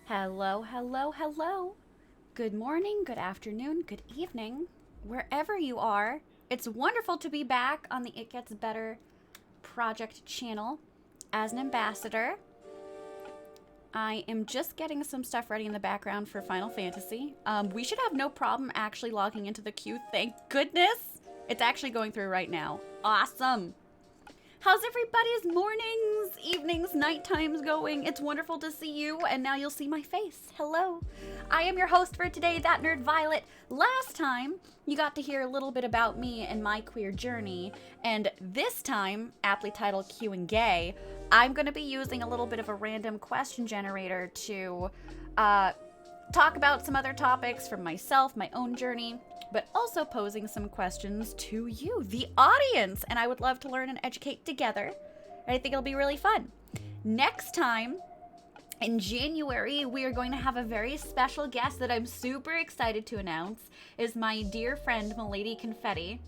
Hello, hello, hello. Good morning, good afternoon, good evening, wherever you are. It's wonderful to be back on the It Gets Better Project channel as an ambassador. I am just getting some stuff ready in the background for Final Fantasy. We should have no problem actually logging into the queue, thank goodness. It's actually going through right now. Awesome. How's everybody's mornings, evenings, night times going? It's wonderful to see you, and now you'll see my face. Hello. I am your host for today, ThatNerdViolet. Last time, you got to hear a little bit about me and my queer journey, and this time, aptly titled Q&Gay, I'm going to be using a little bit of a random question generator to talk about some other topics from myself, my own journey, but also posing some questions to you, the audience. And I would love to learn and educate together. And I think it'll be really fun. Next time, in January, we are going to have a very special guest that I'm super excited to announce, is my dear friend, Milady Confetti.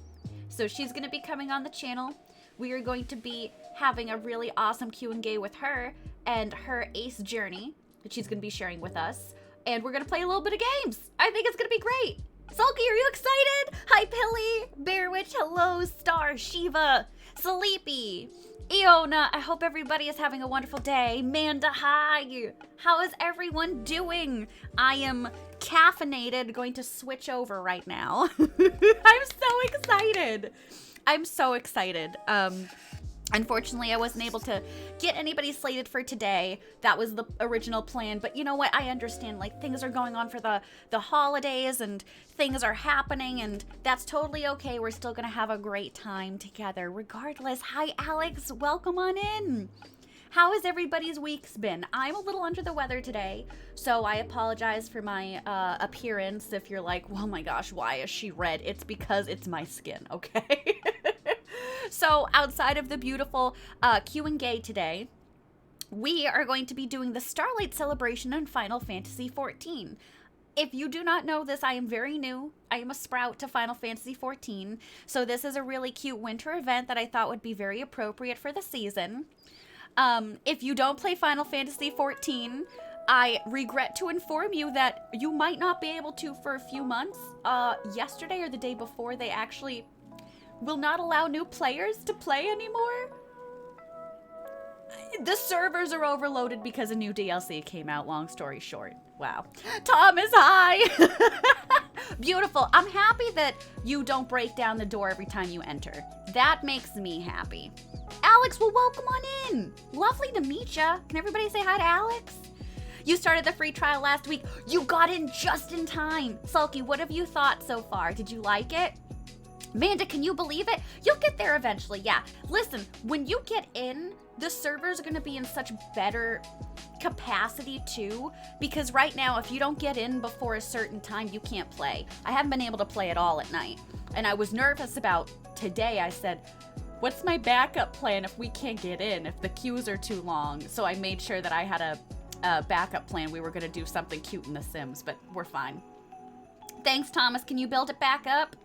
So she's going to be coming on the channel. We are going to be having a really awesome Q&A with her and her ace journey that she's going to be sharing with us. And we're going to play a little bit of games. I think it's going to be great. Sulky, are you excited? Hi, Pilly, Bearwitch, hello, Star, Shiva, Sleepy, Iona. I hope everybody is having a wonderful day. Manda, hi. How is everyone doing? I am caffeinated, going to switch over right now. I'm so excited. I'm so excited. Unfortunately, I wasn't able to get anybody slated for today. That was the original plan. But you know what? I understand, like, things are going on for the holidays and things are happening, and that's totally okay. We're still going to have a great time together regardless. Hi, Alex. Welcome on in. How has everybody's weeks been? I'm a little under the weather today, so I apologize for my appearance. If you're like, oh my gosh, why is she red? It's because it's my skin, okay? So outside of the beautiful Q&Gay today, we are going to be doing the Starlight Celebration in Final Fantasy XIV. If you do not know this, I am very new. I am a sprout to Final Fantasy XIV. So this is a really cute winter event that I thought would be very appropriate for the season. If you don't play Final Fantasy XIV, I regret to inform you that you might not be able to for a few months. Yesterday or the day before, they actually will not allow new players to play anymore. The servers are overloaded because a new DLC came out, long story short. Wow. Thomas, hi! Beautiful. I'm happy that you don't break down the door every time you enter. That makes me happy. Alex, well, welcome on in. Lovely to meet ya. Can everybody say hi to Alex? You started the free trial last week. You got in just in time. Sulky, what have you thought so far? Did you like it? Amanda, can you believe it? You'll get there eventually, yeah. Listen, when you get in, the servers are going to be in such better capacity too, because right now, if you don't get in before a certain time, you can't play. I haven't been able to play at all at night, and I was nervous about today. I said, what's my backup plan if we can't get in, if the queues are too long? So I made sure that I had a backup plan. We were going to do something cute in The Sims, but we're fine. Thanks, Thomas. Can you build it back up?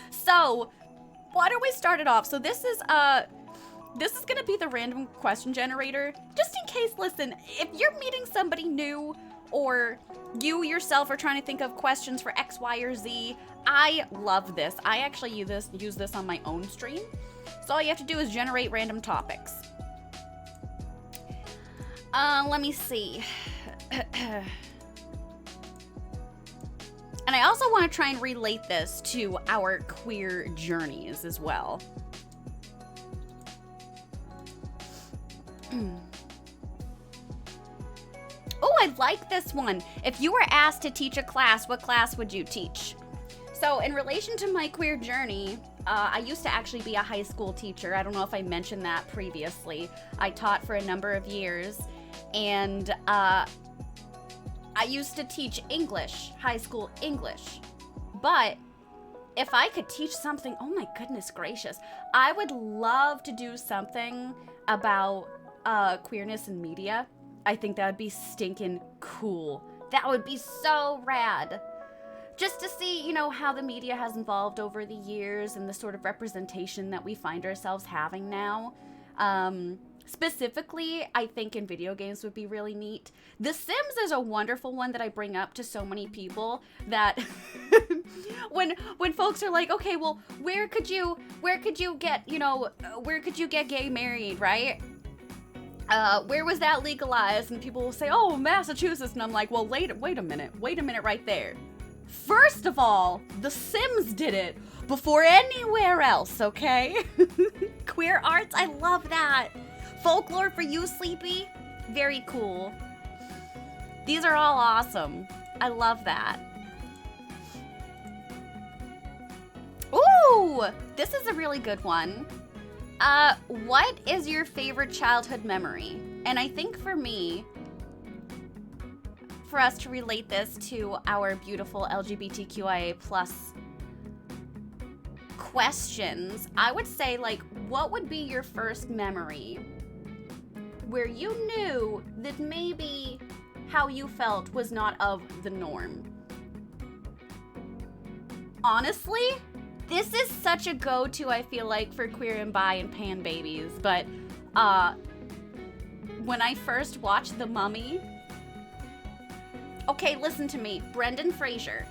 So, why don't we start it off? So this is gonna be the random question generator. Just in case, listen, if you're meeting somebody new or you yourself are trying to think of questions for X, Y, or Z, I love this. I actually use this on my own stream. So all you have to do is generate random topics. Let me see. And I also want to try and relate this to our queer journeys as well. Oh, I like this one. If you were asked to teach a class, what class would you teach? So in relation to my queer journey, I used to actually be a high school teacher. I don't know if I mentioned that previously. I taught for a number of years, and I used to teach English, high school English. But if I could teach something, oh my goodness gracious, I would love to do something about queerness in media. I think that would be stinking cool. That would be so rad. Just to see, you know, how the media has evolved over the years and the sort of representation that we find ourselves having now. Specifically, I think in video games would be really neat. The Sims is a wonderful one that I bring up to so many people that when folks are like, okay, well, where could you get, where could you get gay married, right? Where was that legalized? And people will say, oh, Massachusetts. And I'm like, well, wait a minute right there. First of all, The Sims did it before anywhere else, okay? Queer arts, I love that. Folklore for you, Sleepy, very cool. These are all awesome. I love that. Ooh, this is a really good one. What is your favorite childhood memory? And I think for me, for us to relate this to our beautiful LGBTQIA plus questions, I would say, like, what would be your first memory where you knew that maybe how you felt was not of the norm? Honestly, this is such a go-to, I feel like, for queer and bi and pan babies, but when I first watched The Mummy, okay, listen to me, Brendan Fraser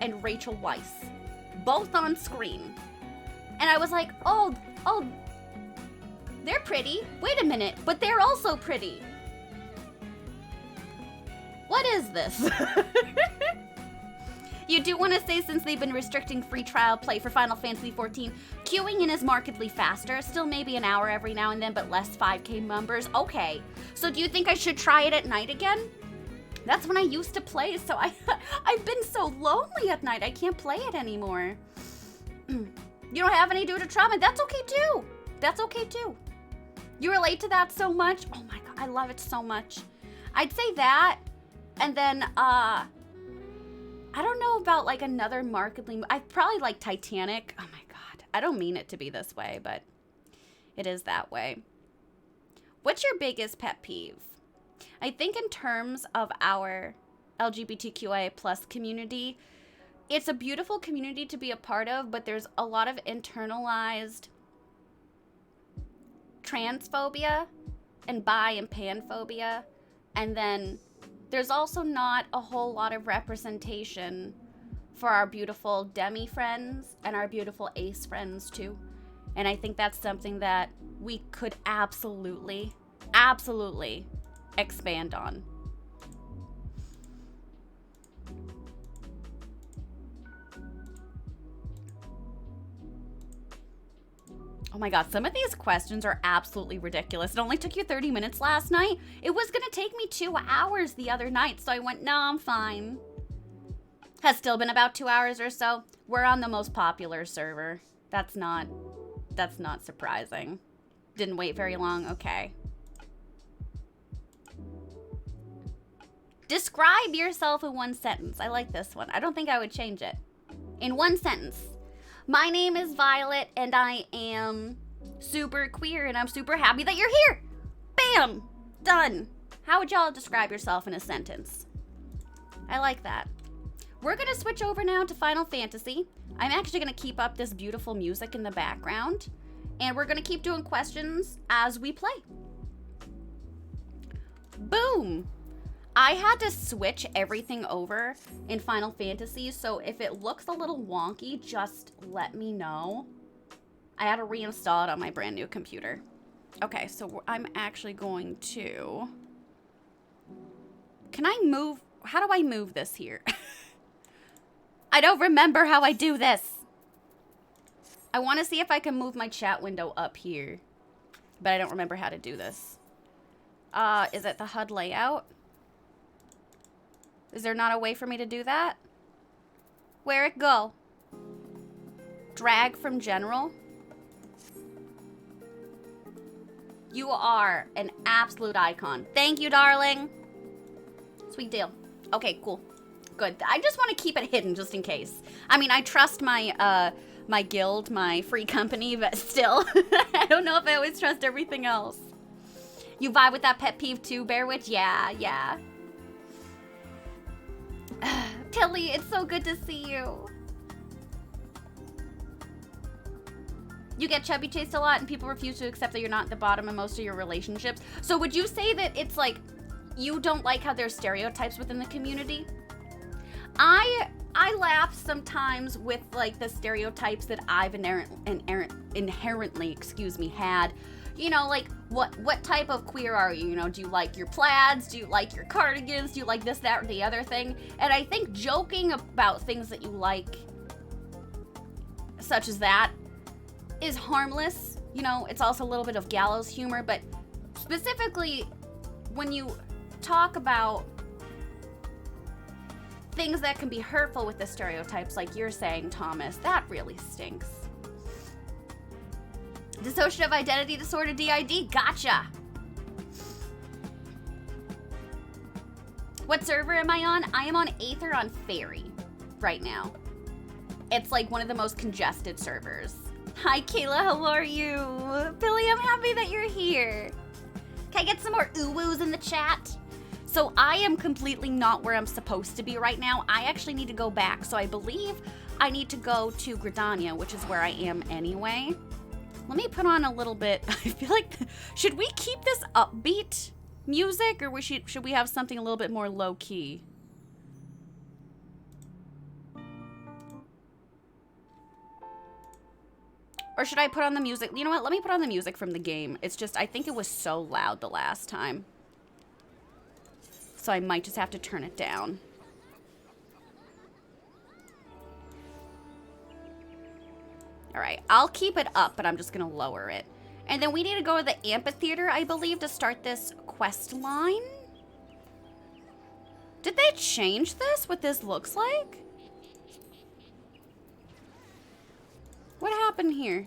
and Rachel Weisz, both on screen, and I was like, oh, they're pretty, wait a minute, but they're also pretty. What is this? You do want to say, since they've been restricting free trial play for Final Fantasy XIV, queuing in is markedly faster, still maybe an hour every now and then, but less 5K members. Okay, so do you think I should try it at night again? That's when I used to play, so I've been so lonely at night, I can't play it anymore. You don't have any due to trauma, that's okay too. That's okay too. You relate to that so much? Oh my god, I love it so much. I'd say that, and then, I don't know about, like, another markedly... I probably like Titanic. Oh, my God. I don't mean it to be this way, but it is that way. What's your biggest pet peeve? I think in terms of our LGBTQIA plus community, it's a beautiful community to be a part of, but there's a lot of internalized transphobia and bi and panphobia, and then... there's also not a whole lot of representation for our beautiful demi friends and our beautiful ace friends too. And I think that's something that we could absolutely expand on. Oh my god, some of these questions are absolutely ridiculous. It only took you 30 minutes last night. It was gonna take me 2 hours the other night, so I went, no, I'm fine. Has still been about 2 hours or so. We're on the most popular server. That's not surprising. Didn't wait very long, okay. Describe yourself in one sentence. I like this one. I don't think I would change it. In one sentence. My name is Violet, and I am super queer, and I'm super happy that you're here. Bam! Done. How would y'all describe yourself in a sentence? I like that. We're going to switch over now to Final Fantasy. I'm actually going to keep up this beautiful music in the background, and we're going to keep doing questions as we play. Boom! I had to switch everything over in Final Fantasy, so if it looks a little wonky, just let me know. I had to reinstall it on my brand new computer. Okay, so I'm actually going to... Can I move? How do I move this here? I don't remember how I do this. I want to see if I can move my chat window up here, but I don't remember how to do this. Is it the HUD layout? Is there not a way for me to do that? Where it go? Drag from general? You are an absolute icon. Thank you, darling. Sweet deal. Okay, cool. Good. I just want to keep it hidden just in case. I mean, I trust my, my guild, my free company, but still. I don't know if I always trust everything else. You vibe with that pet peeve too, Bear Witch? Yeah. Tilly, it's so good to see you. You get chubby chased a lot and people refuse to accept that you're not at the bottom in most of your relationships. So would you say that it's like you don't like how there's stereotypes within the community? I laugh sometimes with like the stereotypes that I've inherently, had. You know, like what type of queer are you? You know, do you like your plaids? Do you like your cardigans? Do you like this, that, or the other thing? And I think joking about things that you like, such as that, is harmless. You know, it's also a little bit of gallows humor, but specifically when you talk about things that can be hurtful with the stereotypes, like you're saying, Thomas, that really stinks. Dissociative identity disorder, DID, gotcha. What server am I on? I am on Aether on Fairy right now. It's like one of the most congested servers. Hi, Kayla, how are you? Billy, I'm happy that you're here. Can I get some more ooh-woos in the chat? So I am completely not where I'm supposed to be right now. I actually need to go back. So I believe I need to go to Gridania, which is where I am anyway. Let me put on a little bit. I feel like, should we keep this upbeat music or should we have something a little bit more low key? Or should I put on the music? You know what? Let me put on the music from the game. It's just, I think it was so loud the last time. So I might just have to turn it down. All right, I'll keep it up, but I'm just gonna lower it. And then we need to go to the amphitheater, I believe, to start this quest line. Did they change this, what this looks like? What happened here?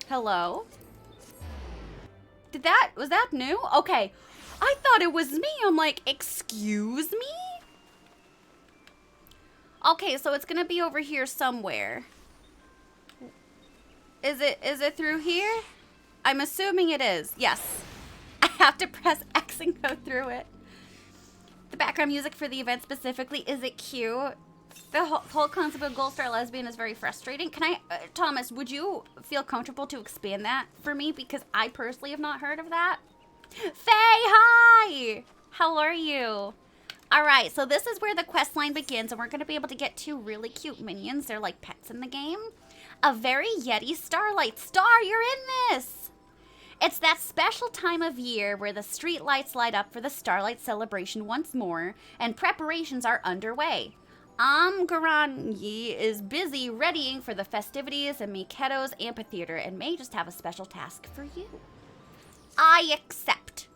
Hello? Was that new? Okay. I thought it was me. I'm like, excuse me? Okay, so it's gonna be over here somewhere. Is it through here? I'm assuming it is. Yes. I have to press X and go through it. The background music for the event specifically, is it cute? The whole concept of Gold Star Lesbian is very frustrating. Can I, Thomas, would you feel comfortable to expand that for me? Because I personally have not heard of that. Faye, hi! How are you? All right, so this is where the quest line begins, and we're going to be able to get two really cute minions. They're like pets in the game. A very Yeti Starlight. Star, you're in this! It's that special time of year where the street lights light up for the Starlight celebration once more, and preparations are underway. Garanyi is busy readying for the festivities in Miketo's amphitheater and may just have a special task for you. I accept.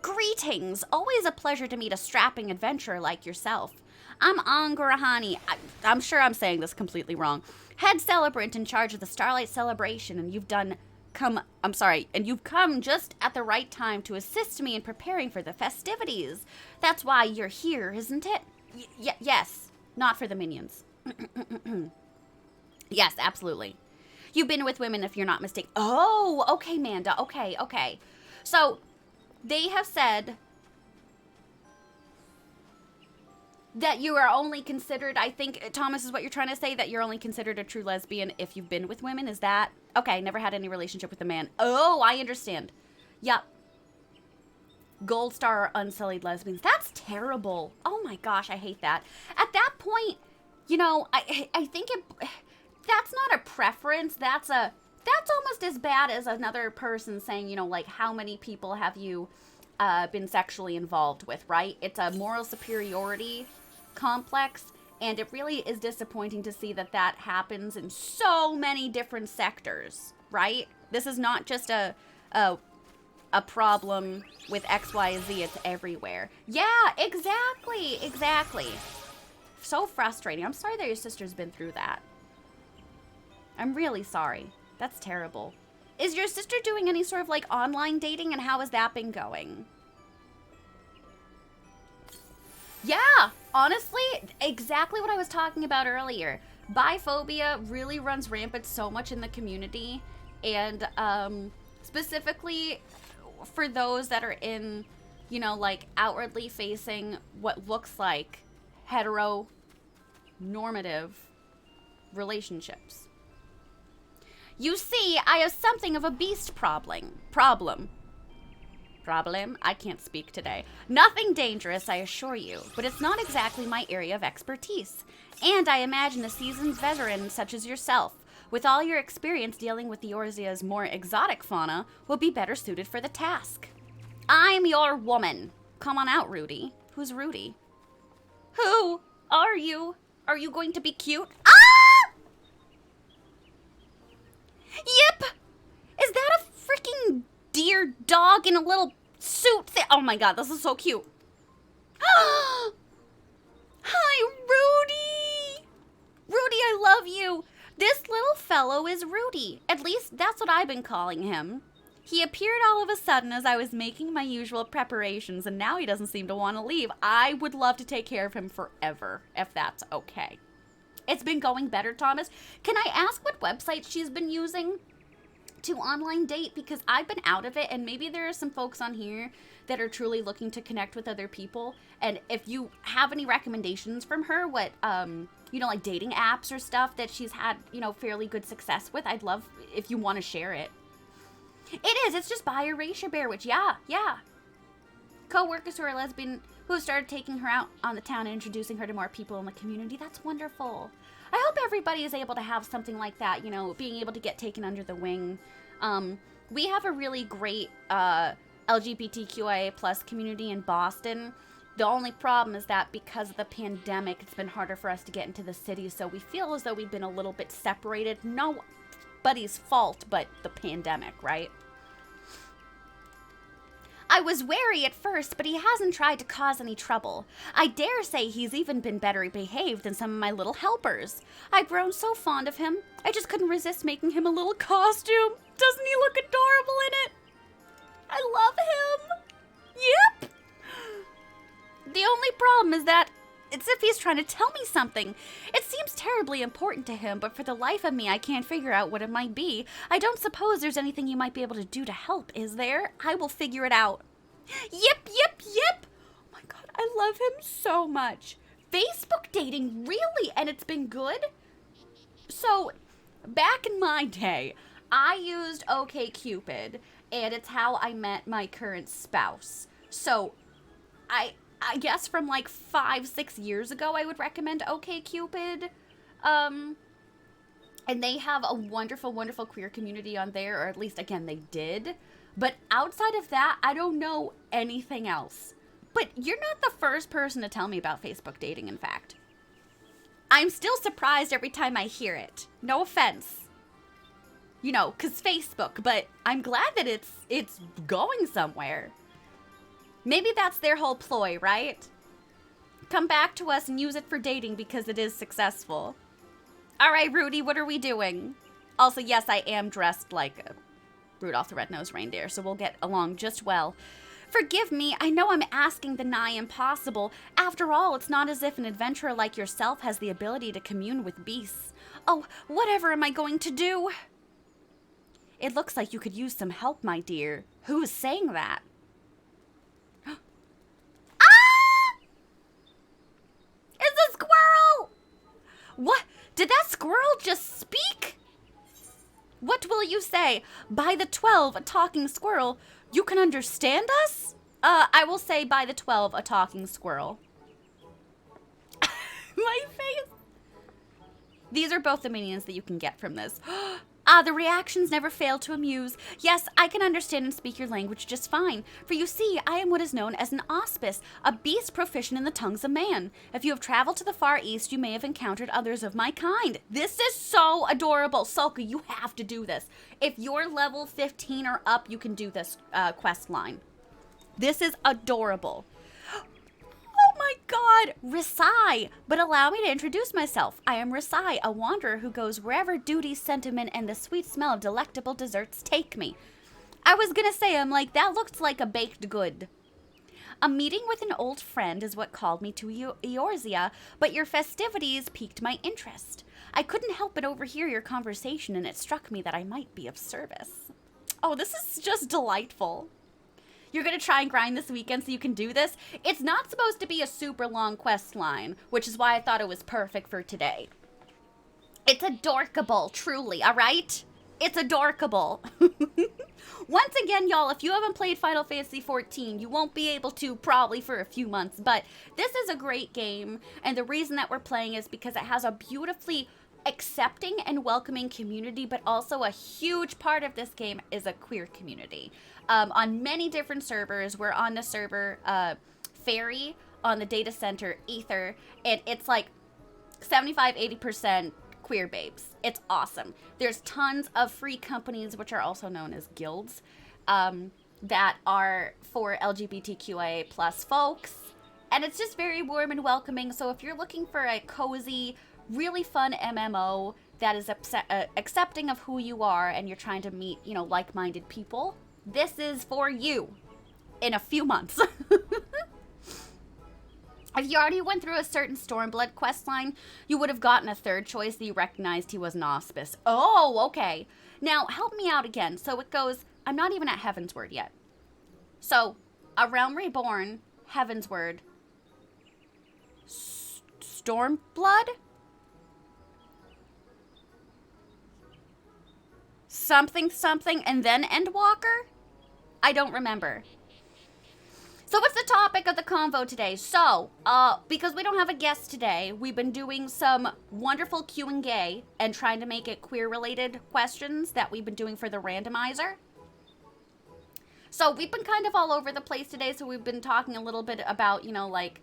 Greetings! Always a pleasure to meet a strapping adventurer like yourself. I'm Angurahani. I'm sure I'm saying this completely wrong. Head celebrant in charge of the Starlight celebration, and you've come just at the right time to assist me in preparing for the festivities. That's why you're here, isn't it? Yes. Not for the minions. Yes, absolutely. You've been with women, if you're not mistaken. Oh, okay, Manda. Okay. So, they have said that you are only considered, I think, Thomas, is what you're trying to say, that you're only considered a true lesbian if you've been with women? Is that? Okay, never had any relationship with a man. Oh, I understand. Yep. Gold Star or unsullied lesbians. That's terrible. Oh my gosh, I hate that. At that point, you know, I think that's not a preference. That's almost as bad as another person saying, you know, like, how many people have you been sexually involved with, right? It's a moral superiority complex, and it really is disappointing to see that happens in so many different sectors, right? This is not just a problem with XYZ, it's everywhere. Yeah, exactly. So frustrating. I'm sorry that your sister's been through that. I'm really sorry. That's terrible. Is your sister doing any sort of like online dating, and how has that been going? Yeah, honestly, exactly what I was talking about earlier. Biphobia really runs rampant so much in the community, and specifically for those that are in, you know, like outwardly facing what looks like hetero normative relationships. You see, I have something of a beast problem. I can't speak today. Nothing dangerous, I assure you, but it's not exactly my area of expertise. And I imagine a seasoned veteran such as yourself, with all your experience dealing with the Eorzea's more exotic fauna, will be better suited for the task. I'm your woman. Come on out, Rudy. Who's Rudy? Who are you? Are you going to be cute? Ah! Yep! Is that a freaking deer dog in a little suit thing? Oh my god, this is so cute. Hi, Rudy! Rudy, I love you. This little fellow is Rudy. At least that's what I've been calling him. He appeared all of a sudden as I was making my usual preparations, and now he doesn't seem to want to leave. I would love to take care of him forever, if that's okay. It's been going better, Thomas. Can I ask what website she's been using to online date? Because I've been out of it, and maybe there are some folks on here that are truly looking to connect with other people. And if you have any recommendations from her, what, like dating apps or stuff that she's had, fairly good success with, I'd love if you want to share it. It is. It's just by Erasure Bear, which, yeah. Co-workers who are lesbian who have started taking her out on the town and introducing her to more people in the community. That's wonderful. I hope everybody is able to have something like that, being able to get taken under the wing. We have a really great LGBTQIA plus community in Boston. The only problem is that because of the pandemic, it's been harder for us to get into the city, so we feel as though we've been a little bit separated. Nobody's fault but the pandemic, right? I was wary at first, but he hasn't tried to cause any trouble. I dare say he's even been better behaved than some of my little helpers. I've grown so fond of him, I just couldn't resist making him a little costume. Doesn't he look adorable in it? I love him. Yep. The only problem is that it's if he's trying to tell me something. It seems terribly important to him, but for the life of me, I can't figure out what it might be. I don't suppose there's anything you might be able to do to help, is there? I will figure it out. Yep. Oh my god, I love him so much. Facebook dating, really? And it's been good? So, back in my day, I used OkCupid, and it's how I met my current spouse. So, I guess from like 5-6 years ago, I would recommend OkCupid. And they have a wonderful, wonderful queer community on there, or at least, again, they did. But outside of that, I don't know anything else. But you're not the first person to tell me about Facebook dating, in fact. I'm still surprised every time I hear it. No offense. 'Cause Facebook, but I'm glad that it's going somewhere. Maybe that's their whole ploy, right? Come back to us and use it for dating because it is successful. All right, Rudy, what are we doing? Also, yes, I am dressed like Rudolph the Red-Nosed Reindeer, so we'll get along just well. Forgive me, I know I'm asking the nigh impossible. After all, it's not as if an adventurer like yourself has the ability to commune with beasts. Oh, whatever am I going to do? It looks like you could use some help, my dear. Who is saying that? It's a squirrel! What? Did that squirrel just speak? What will you say? By the 12, a talking squirrel. You can understand us? I will say by the 12, a talking squirrel. My face. These are both the meanings that you can get from this. The reactions never fail to amuse. Yes, I can understand and speak your language just fine. For you see, I am what is known as an auspice, a beast proficient in the tongues of man. If you have traveled to the Far East, you may have encountered others of my kind. This is so adorable. Sulka, you have to do this. If you're level 15 or up, you can do this quest line. This is adorable. Oh my god, Risai! But allow me to introduce myself. I am Risai, a wanderer who goes wherever duty, sentiment, and the sweet smell of delectable desserts take me. I was gonna say, I'm like, that looks like a baked good. A meeting with an old friend is what called me to Eorzea, but your festivities piqued my interest. I couldn't help but overhear your conversation, and it struck me that I might be of service. Oh, this is just delightful. You're going to try and grind this weekend so you can do this. It's not supposed to be a super long quest line, which is why I thought it was perfect for today. It's adorkable, truly, all right? It's adorkable. Once again, y'all, if you haven't played Final Fantasy XIV, you won't be able to probably for a few months, but this is a great game, and the reason that we're playing is because it has a beautifully accepting and welcoming community, but also a huge part of this game is a queer community. On many different servers, we're on the server Fairy, on the data center Ether, and it's like 75-80% queer babes. It's awesome. There's tons of free companies, which are also known as guilds, that are for LGBTQIA plus folks, and it's just very warm and welcoming. So if you're looking for a cozy, really fun MMO that is accepting of who you are, and you're trying to meet, you know, like-minded people, this is for you in a few months. If you already went through a certain Stormblood questline, you would have gotten a third choice that you recognized he was an auspice. Oh, okay. Now, help me out again. So it goes, I'm not even at Heavensward yet. So, A Realm Reborn, Heavensward, Stormblood? Something, something, and then Endwalker? I don't remember. So what's the topic of the convo today? So, because we don't have a guest today, we've been doing some wonderful Q&Gay and trying to make it queer-related questions that we've been doing for the randomizer. So we've been kind of all over the place today, so we've been talking a little bit about, you know, like,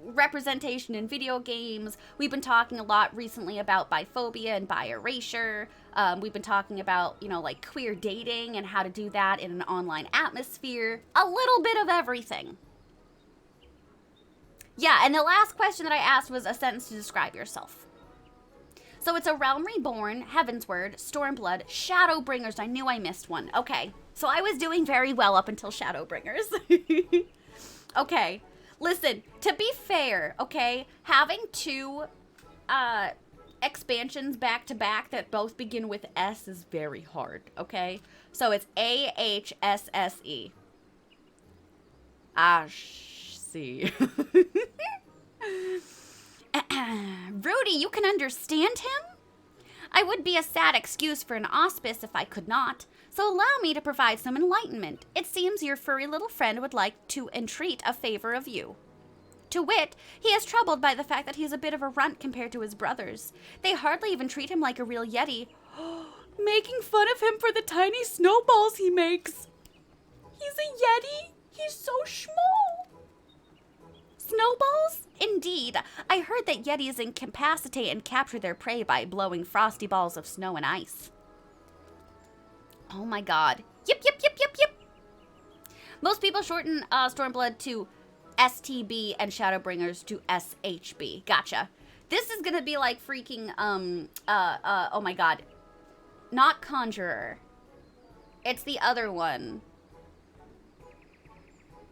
representation in video games. We've been talking a lot recently about biphobia and bi-erasure. We've been talking about, you know, like queer dating and how to do that in an online atmosphere. A little bit of everything. Yeah, and the last question that I asked was a sentence to describe yourself. So it's A Realm Reborn, Heavensward, Stormblood, Shadowbringers. I knew I missed one. Okay, so I was doing very well up until Shadowbringers. Okay. Listen, to be fair, okay, having two expansions back to back that both begin with S is very hard, okay? So it's AHSSE. See. Rudy, you can understand him? I would be a sad excuse for an auspice if I could not. So allow me to provide some enlightenment. It seems your furry little friend would like to entreat a favor of you. To wit, he is troubled by the fact that he's a bit of a runt compared to his brothers. They hardly even treat him like a real yeti, making fun of him for the tiny snowballs he makes. He's a yeti? He's so small. Snowballs? Indeed. I heard that yetis incapacitate and capture their prey by blowing frosty balls of snow and ice. Oh my god. Yip. Most people shorten Stormblood to STB and Shadowbringers to SHB. Gotcha. This is gonna be like freaking, oh my god. Not Conjurer. It's the other one.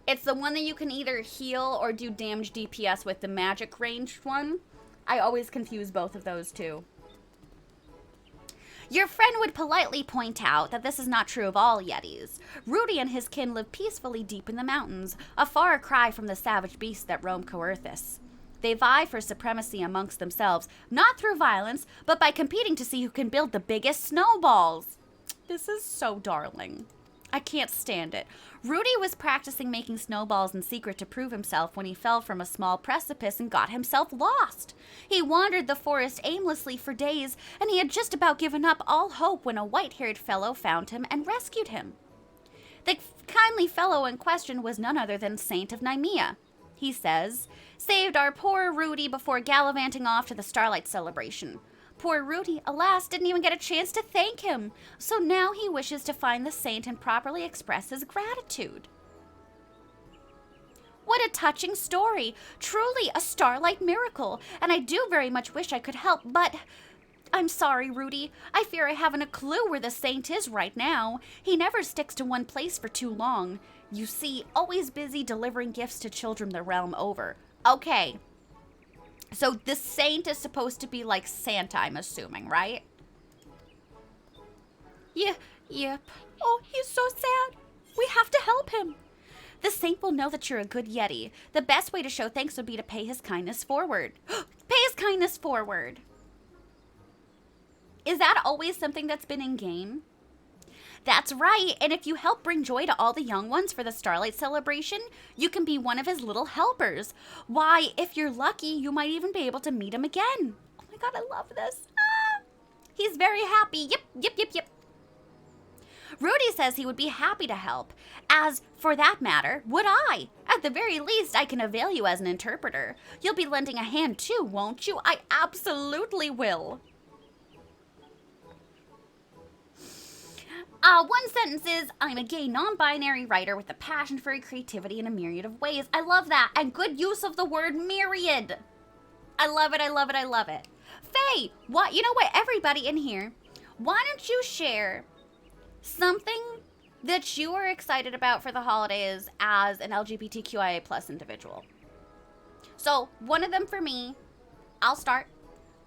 It's the one that you can either heal or do damage DPS with, the magic ranged one. I always confuse both of those two. Your friend would politely point out that this is not true of all yetis. Rudy and his kin live peacefully deep in the mountains, a far cry from the savage beasts that roam Coerthus. They vie for supremacy amongst themselves, not through violence, but by competing to see who can build the biggest snowballs. This is so darling. I can't stand it. Rudy was practicing making snowballs in secret to prove himself when he fell from a small precipice and got himself lost. He wandered the forest aimlessly for days, and he had just about given up all hope when a white-haired fellow found him and rescued him. The kindly fellow in question was none other than Saint of Nemea. He says, saved our poor Rudy before gallivanting off to the Starlight celebration. Poor Rudy, alas, didn't even get a chance to thank him, so now he wishes to find the saint and properly express his gratitude. What a touching story! Truly a starlight miracle, and I do very much wish I could help, but I'm sorry, Rudy. I fear I haven't a clue where the saint is right now. He never sticks to one place for too long. You see, always busy delivering gifts to children the realm over. Okay. So the saint is supposed to be like Santa, I'm assuming, right? Yeah, yep. Oh, he's so sad. We have to help him. The saint will know that you're a good Yeti. The best way to show thanks would be to pay his kindness forward. Pay his kindness forward. Is that always something that's been in game? That's right, and if you help bring joy to all the young ones for the Starlight celebration, you can be one of his little helpers. Why, if you're lucky, you might even be able to meet him again. Oh my god, I love this. Ah! He's very happy. Yep. Rudy says he would be happy to help. As, for that matter, would I. At the very least, I can avail you as an interpreter. You'll be lending a hand too, won't you? I absolutely will. One sentence is, I'm a gay, non-binary writer with a passion for creativity in a myriad of ways. I love that. And good use of the word myriad. I love it. Faye, you know what, everybody in here, why don't you share something that you are excited about for the holidays as an LGBTQIA plus individual? So, one of them for me, I'll start.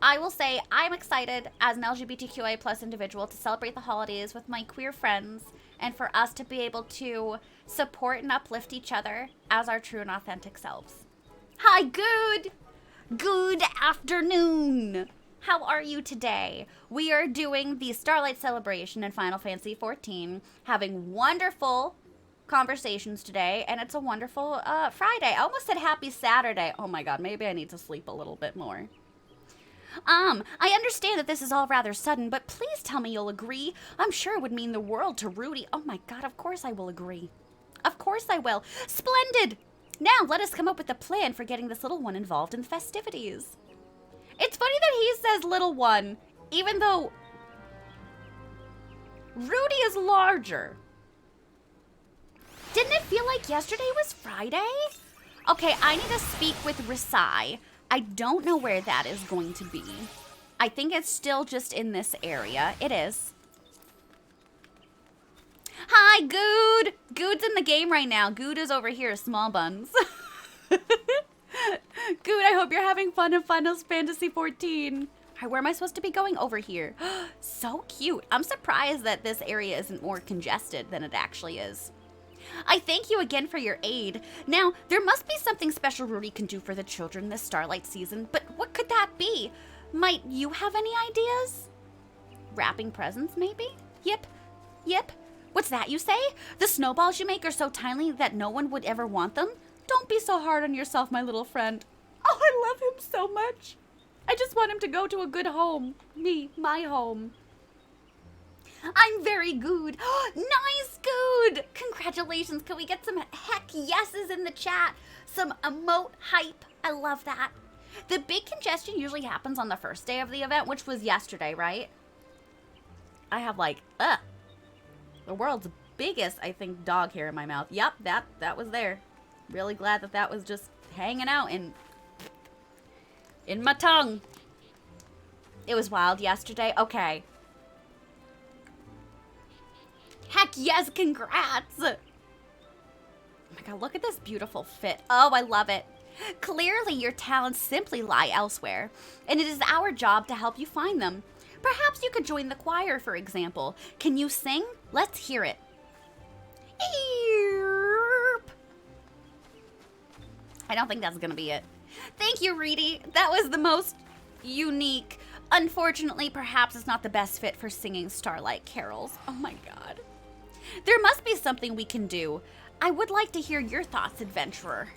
I will say I'm excited as an LGBTQIA plus individual to celebrate the holidays with my queer friends and for us to be able to support and uplift each other as our true and authentic selves. Hi, good afternoon. How are you today? We are doing the Starlight celebration in Final Fantasy XIV, having wonderful conversations today, and it's a wonderful Friday. I almost said happy Saturday. Oh my god, maybe I need to sleep a little bit more. I understand that this is all rather sudden, but please tell me you'll agree. I'm sure it would mean the world to Rudy. Oh my god, of course I will agree. Of course I will. Splendid! Now let us come up with a plan for getting this little one involved in the festivities. It's funny that he says little one, even though Rudy is larger. Didn't it feel like yesterday was Friday? Okay, I need to speak with Risai. I don't know where that is going to be. I think it's still just in this area. It is. Hi, Good! Good's in the game right now. Good is over here, small buns. Good, I hope you're having fun in Final Fantasy XIV. Hi, where am I supposed to be going? Over here. So cute. I'm surprised that this area isn't more congested than it actually is. I thank you again for your aid. Now, there must be something special Rudy can do for the children this Starlight season, but what could that be? Might you have any ideas? Wrapping presents, maybe? Yep. What's that you say? The snowballs you make are so tiny that no one would ever want them? Don't be so hard on yourself, my little friend. Oh, I love him so much. I just want him to go to a good home. My home. I'm very good. Nice, Good. Congratulations. Can we get some heck yeses in the chat? Some emote hype. I love that. The big congestion usually happens on the first day of the event, which was yesterday, right? I have the world's biggest, I think, dog hair in my mouth. Yep, that was there. Really glad that was just hanging out in my tongue. It was wild yesterday. Okay. Heck yes, congrats! Oh my god, look at this beautiful fit. Oh, I love it. Clearly, your talents simply lie elsewhere, and it is our job to help you find them. Perhaps you could join the choir, for example. Can you sing? Let's hear it. Eep. I don't think that's gonna be it. Thank you, Reedy. That was the most unique. Unfortunately, perhaps it's not the best fit for singing Starlight carols. Oh my god. There must be something we can do. I would like to hear your thoughts, adventurer.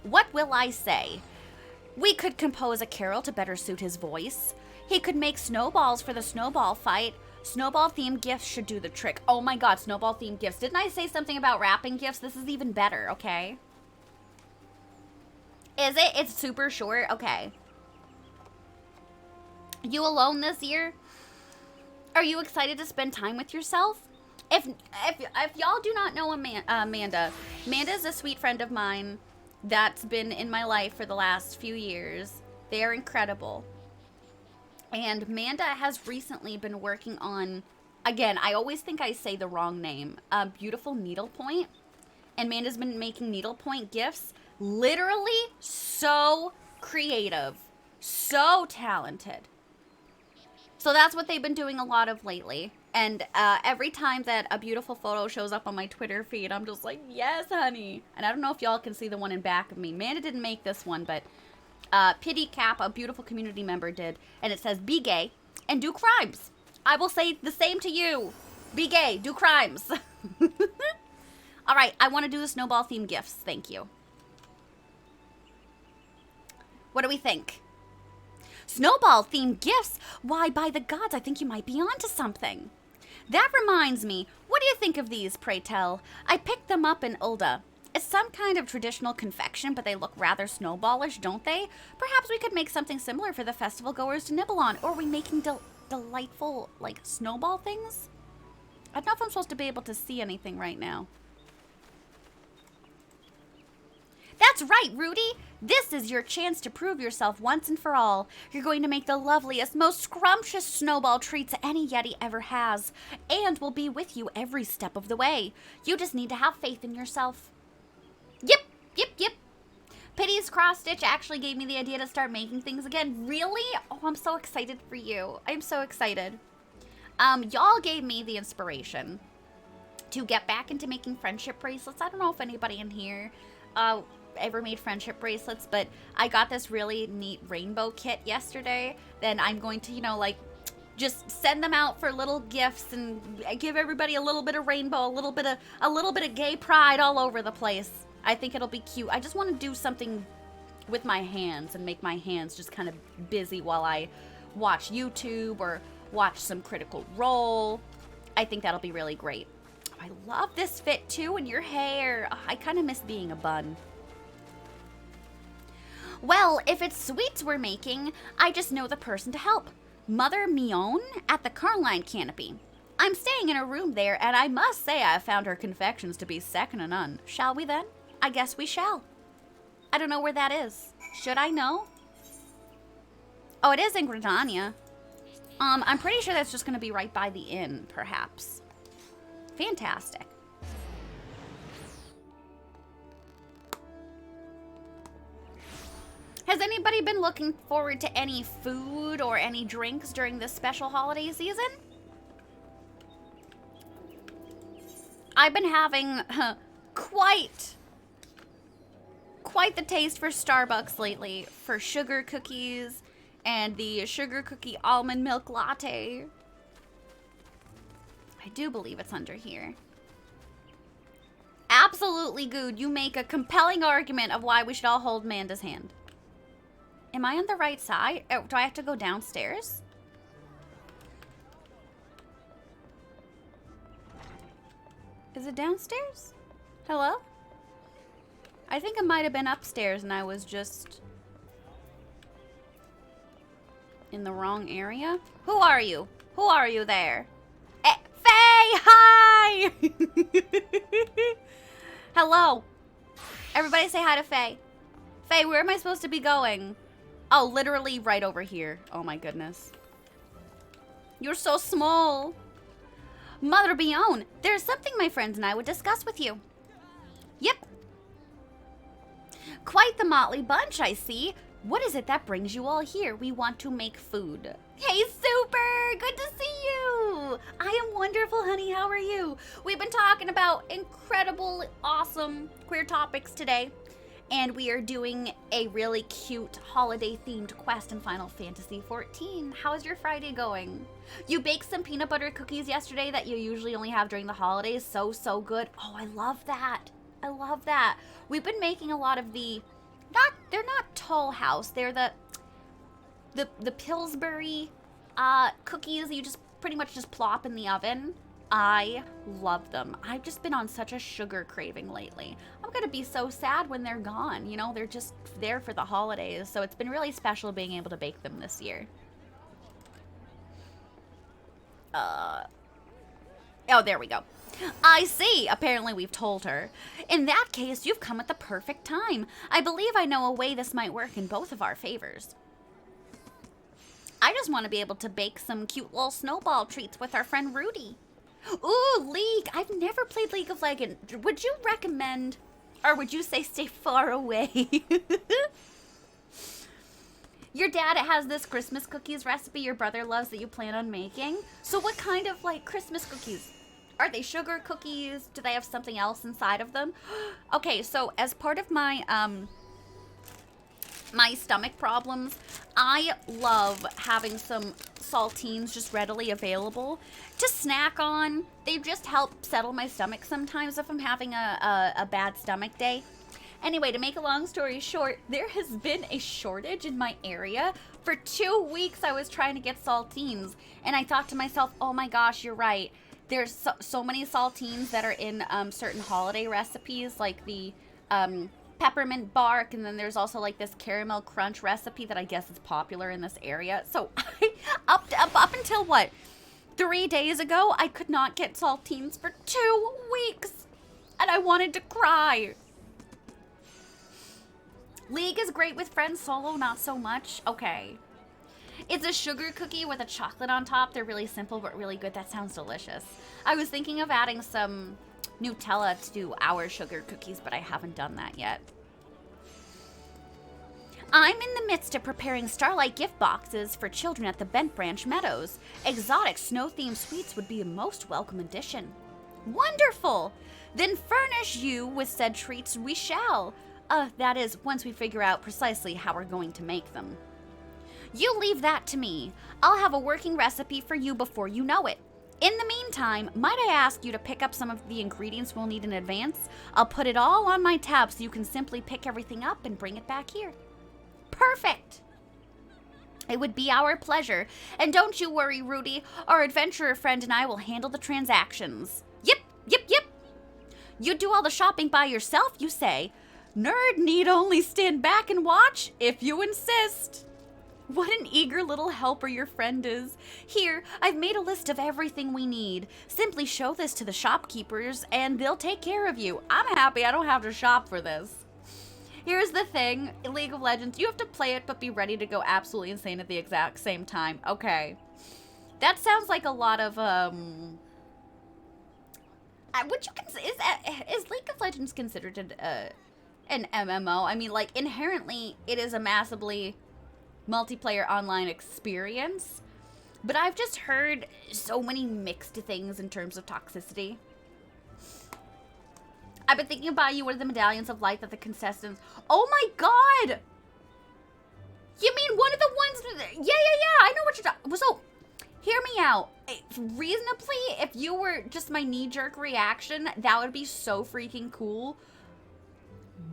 What will I say? We could compose a carol to better suit his voice. He could make snowballs for the snowball fight. Snowball-themed gifts should do the trick. Oh my god, snowball-themed gifts. Didn't I say something about wrapping gifts? This is even better, okay? Is it? It's super short? Okay. You alone this year? Are you excited to spend time with yourself? If y'all do not know Amanda is a sweet friend of mine that's been in my life for the last few years. They are incredible. And Amanda has recently been working on, again, I always think I say the wrong name, Beautiful Needlepoint. And Amanda's been making needlepoint gifts. Literally so creative, so talented. So that's what they've been doing a lot of lately. And every time that a beautiful photo shows up on my Twitter feed, I'm just like, yes, honey. And I don't know if y'all can see the one in back of me. Amanda didn't make this one, but Pity Cap, a beautiful community member, did. And it says, be gay and do crimes. I will say the same to you. Be gay, do crimes. All right, I want to do the snowball themed gifts. Thank you. What do we think? Snowball themed gifts? Why, by the gods, I think you might be onto something. That reminds me, what do you think of these, pray tell? I picked them up in Ulda. It's some kind of traditional confection, but they look rather snowballish, don't they? Perhaps we could make something similar for the festival goers to nibble on. Or are we making delightful, like, snowball things? I don't know if I'm supposed to be able to see anything right now. That's right, Rudy. This is your chance to prove yourself once and for all. You're going to make the loveliest, most scrumptious snowball treats any Yeti ever has, and will be with you every step of the way. You just need to have faith in yourself. Yep. Pity's cross stitch actually gave me the idea to start making things again. Really? Oh, I'm so excited for you. I'm so excited. Y'all gave me the inspiration to get back into making friendship bracelets. I don't know if anybody in here ever made friendship bracelets, but I got this really neat rainbow kit yesterday. Then I'm going to, like, just send them out for little gifts and give everybody a little bit of rainbow, a little bit of gay pride all over the place. I think it'll be cute. I just want to do something with my hands and make my hands just kind of busy while I watch YouTube or watch some Critical Role. I think that'll be really great. Oh, I love this fit too, and your hair. Oh, I kind of miss being a bun. Well, if it's sweets we're making, I just know the person to help. Mother Mion at the Carline Canopy. I'm staying in a room there, and I must say I have found her confections to be second to none. Shall we then? I guess we shall. I don't know where that is. Should I know? Oh, it is in Gridania. I'm pretty sure that's just going to be right by the inn, perhaps. Fantastic. Has anybody been looking forward to any food or any drinks during this special holiday season? I've been having quite the taste for Starbucks lately, for sugar cookies and the sugar cookie almond milk latte. I do believe it's under here. Absolutely, Good. You make a compelling argument of why we should all hold Amanda's hand. Am I on the right side? Oh, do I have to go downstairs? Is it downstairs? Hello? I think it might have been upstairs and I was just in the wrong area. Who are you? Who are you there? Faye, hi! Hello. Everybody say hi to Faye. Faye, where am I supposed to be going? Oh, literally right over here. Oh my goodness. You're so small. Mother Bion, there's something my friends and I would discuss with you. Yep. Quite the motley bunch, I see. What is it that brings you all here? We want to make food. Hey, Super! Good to see you! I am wonderful, honey. How are you? We've been talking about incredible, awesome queer topics today. And we are doing a really cute holiday-themed quest in Final Fantasy XIV. How is your Friday going? You baked some peanut butter cookies yesterday that you usually only have during the holidays. So good. Oh, I love that. I love that. We've been making a lot of the... They're not Toll House. They're the Pillsbury cookies you just pretty much just plop in the oven. I love them. I've just been on such a sugar craving lately. I'm gonna be so sad when they're gone. You know, they're just there for the holidays. So it's been really special being able to bake them this year. Oh, there we go. I see. Apparently we've told her. In that case, you've come at the perfect time. I believe I know a way this might work in both of our favors. I just want to be able to bake some cute little snowball treats with our friend Rudy. Ooh, League. I've never played League of Legends. Would you recommend, or would you say stay far away? Your dad has this Christmas cookies recipe your brother loves that you plan on making. So what kind of like Christmas cookies? Are they sugar cookies? Do they have something else inside of them? Okay, so as part of my my stomach problems, I love having some saltines just readily available to snack on. They just help settle my stomach sometimes if I'm having a bad stomach day. Anyway, to make a long story short, there has been a shortage in my area. For 2 weeks, I was trying to get saltines, and I thought to myself, oh my gosh, you're right. There's so many saltines that are in certain holiday recipes, like the peppermint bark, and then there's also like this caramel crunch recipe that I guess is popular in this area. So up until what, 3 days ago, I could not get saltines for 2 weeks, and I wanted to cry. League is great with friends, solo not so much. Okay. It's a sugar cookie with a chocolate on top. They're really simple but really good. That sounds delicious. I was thinking of adding some Nutella to our sugar cookies, but I haven't done that yet. I'm in the midst of preparing Starlight gift boxes for children at the Bent Branch Meadows. Exotic snow-themed sweets would be a most welcome addition. Wonderful! Then furnish you with said treats we shall. That is, once we figure out precisely how we're going to make them. You leave that to me. I'll have a working recipe for you before you know it. In the meantime, might I ask you to pick up some of the ingredients we'll need in advance? I'll put it all on my tab so you can simply pick everything up and bring it back here. Perfect! It would be our pleasure. And don't you worry, Rudy. Our adventurer friend and I will handle the transactions. Yep. You do all the shopping by yourself, you say? Nerd need only stand back and watch if you insist. What an eager little helper your friend is. Here, I've made a list of everything we need. Simply show this to the shopkeepers and they'll take care of you. I'm happy I don't have to shop for this. Here's the thing, in League of Legends, you have to play it but be ready to go absolutely insane at the exact same time. Okay. That sounds like a lot of, is League of Legends considered an MMO? I mean, like, inherently, it is a massively multiplayer online experience, but I've just heard so many mixed things in terms of toxicity. I've been thinking about you. What are the medallions of light that the contestants... Oh my god! You mean one of the ones... Yeah, I know what you're talking... So, hear me out. Reasonably, if you were just my knee-jerk reaction, that would be so freaking cool.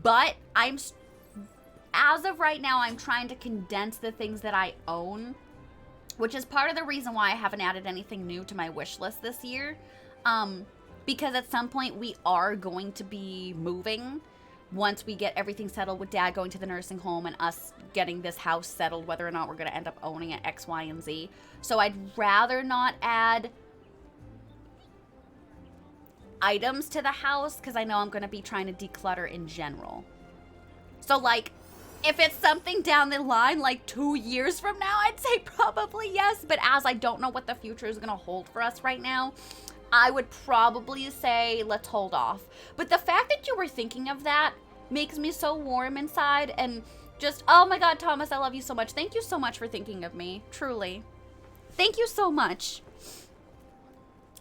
But as of right now, I'm trying to condense the things that I own, which is part of the reason why I haven't added anything new to my wish list this year. Because at some point we are going to be moving once we get everything settled with Dad going to the nursing home and us getting this house settled, whether or not we're going to end up owning it, X, Y, and Z. So I'd rather not add items to the house because I know I'm going to be trying to declutter in general. So, like, if it's something down the line, like 2 years from now, I'd say probably yes. But as I don't know what the future is going to hold for us right now, I would probably say let's hold off. But the fact that you were thinking of that makes me so warm inside and just, oh my god, Thomas, I love you so much. Thank you so much for thinking of me. Truly. Thank you so much.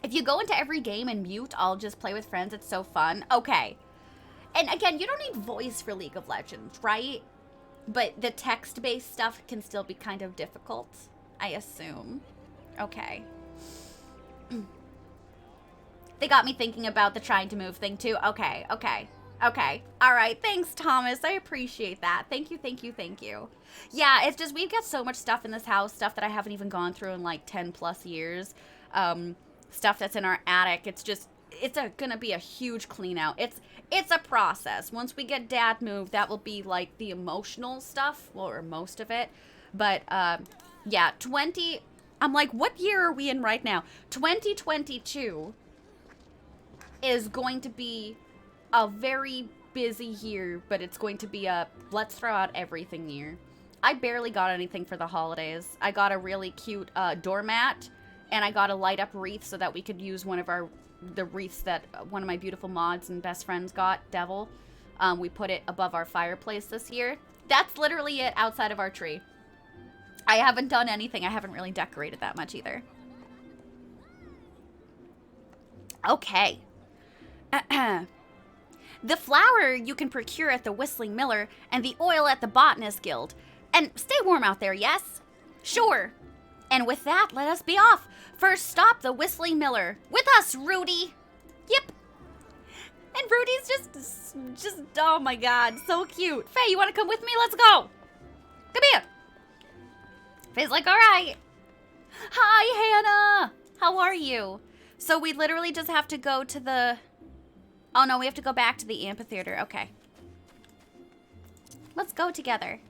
If you go into every game and mute, I'll just play with friends. It's so fun. Okay. And again, you don't need voice for League of Legends, right? But the text-based stuff can still be kind of difficult, I assume. Okay. They got me thinking about the trying to move thing too. Okay. All right. Thanks, Thomas. I appreciate that. Thank you. Yeah, it's just we've got so much stuff in this house, stuff that I haven't even gone through in like 10 plus years. Stuff that's in our attic. It's gonna be a huge clean out. It's a process. Once we get Dad moved, that will be like the emotional stuff, or most of it. But yeah, I'm like, what year are we in right now? 2022 is going to be a very busy year, but it's going to be a let's throw out everything year. I barely got anything for the holidays. I got a really cute doormat, and I got a light up wreath so that we could use the wreaths that one of my beautiful mods and best friends got, Devil. We put it above our fireplace this year. That's literally it outside of our tree. I haven't done anything. I haven't really decorated that much either. Okay. The flour you can procure at the Whistling Miller and the oil at the Botanist Guild. And stay warm out there, yes? Sure. And with that, let us be off. First stop, the Whistling Miller. With us, Rudy. Yep. And Rudy's just, oh my god, so cute. Faye, you want to come with me? Let's go. Come here. Faye's like, all right. Hi, Hannah. How are you? So we literally just have to go to the... Oh, no, we have to go back to the amphitheater. Okay. Let's go together.